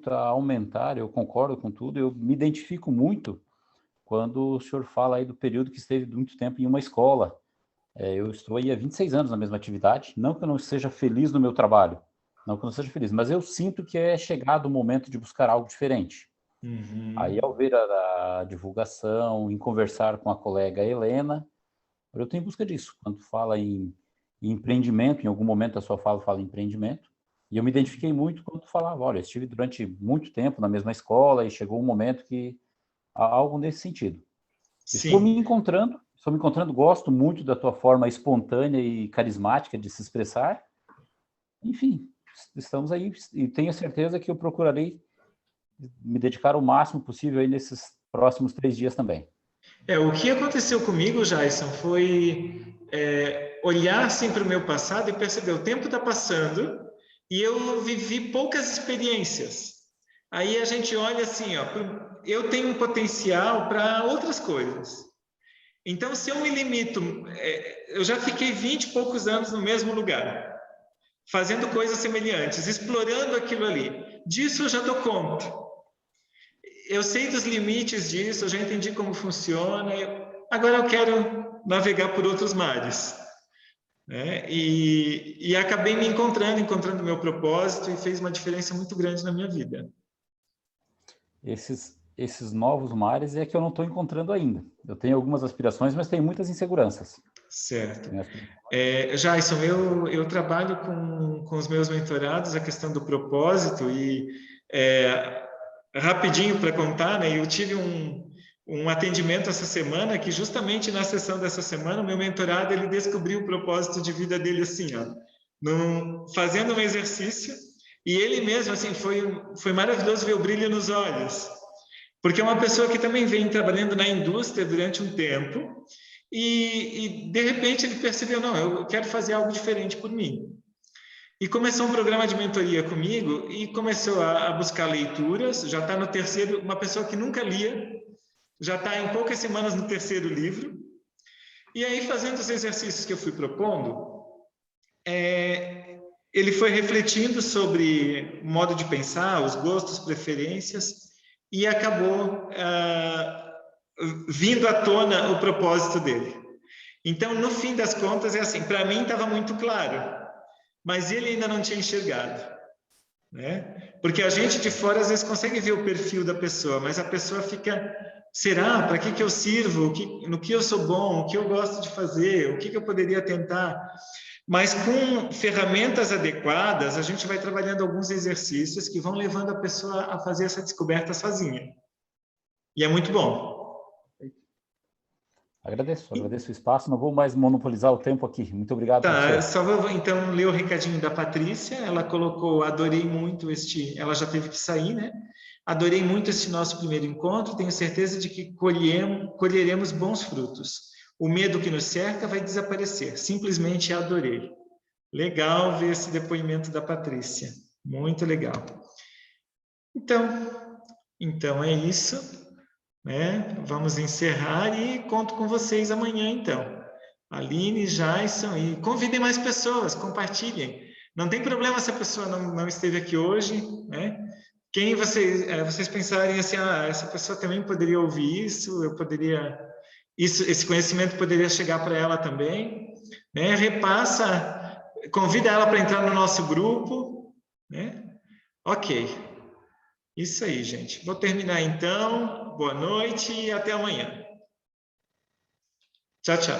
a aumentar, eu concordo com tudo, eu me identifico muito quando o senhor fala aí do período que esteve muito tempo em uma escola. Eu estou aí há 26 anos na mesma atividade, não que eu não seja feliz no meu trabalho, não que eu não seja feliz, mas eu sinto que é chegado o momento de buscar algo diferente. Uhum. Aí, ao ver a divulgação, em conversar com a colega Helena, eu estou em busca disso. Quando fala em empreendimento, em algum momento a sua fala em empreendimento, e eu me identifiquei muito quando falava, olha, estive durante muito tempo na mesma escola e chegou um momento que há algo nesse sentido. Estou me Sim. encontrando, gosto muito da tua forma espontânea e carismática de se expressar. Enfim, estamos aí e tenho certeza que eu procurarei me dedicar o máximo possível aí nesses próximos 3 dias também. O que aconteceu comigo, Jason, foi olhar assim para o meu passado e perceber o tempo está passando e eu vivi poucas experiências. Aí a gente olha assim, ó, eu tenho um potencial para outras coisas. Então, se eu me limito, eu já fiquei 20 e poucos anos no mesmo lugar, fazendo coisas semelhantes, explorando aquilo ali. Disso eu já dou conta. Eu sei dos limites disso, eu já entendi como funciona, agora eu quero navegar por outros mares. Né? E acabei me encontrando meu propósito, e fez uma diferença muito grande na minha vida. Esses novos mares é que eu não estou encontrando ainda. Eu tenho algumas aspirações, mas tenho muitas inseguranças. Certo. Jason, eu trabalho com os meus mentorados a questão do propósito, e rapidinho para contar, né? Eu tive um atendimento essa semana, que justamente na sessão dessa semana, o meu mentorado, ele descobriu o propósito de vida dele assim, ó, fazendo um exercício, e ele mesmo, assim, foi maravilhoso ver o brilho nos olhos, porque é uma pessoa que também vem trabalhando na indústria durante um tempo, e de repente ele percebeu, não, eu quero fazer algo diferente por mim. E começou um programa de mentoria comigo, e começou a buscar leituras, já está no terceiro, uma pessoa que nunca lia, já está em poucas semanas no terceiro livro, e aí, fazendo os exercícios que eu fui propondo, ele foi refletindo sobre o modo de pensar, os gostos, preferências, e acabou vindo à tona o propósito dele. Então, no fim das contas, é assim, para mim estava muito claro, mas ele ainda não tinha enxergado, né? Porque a gente de fora às vezes consegue ver o perfil da pessoa, mas a pessoa fica, será? Para que eu sirvo? No que eu sou bom? O que eu gosto de fazer? O que eu poderia tentar? Mas com ferramentas adequadas, a gente vai trabalhando alguns exercícios que vão levando a pessoa a fazer essa descoberta sozinha. E é muito bom. Agradeço o espaço, não vou mais monopolizar o tempo aqui. Muito obrigado, professor. Só vou então ler o recadinho da Patrícia. Ela colocou, adorei muito ela já teve que sair, né? Adorei muito este nosso primeiro encontro, tenho certeza de que colheremos bons frutos. O medo que nos cerca vai desaparecer, simplesmente adorei. Legal ver esse depoimento da Patrícia, muito legal. Então é isso. Né? Vamos encerrar e conto com vocês amanhã, então. Aline, Jason, e convidem mais pessoas, compartilhem. Não tem problema se a pessoa não esteve aqui hoje, né? Quem vocês pensarem assim, essa pessoa também poderia ouvir isso, esse conhecimento poderia chegar para ela também, né? Repassa, convida ela para entrar no nosso grupo, né? Ok. Isso aí, gente. Vou terminar então. Boa noite e até amanhã. Tchau, tchau.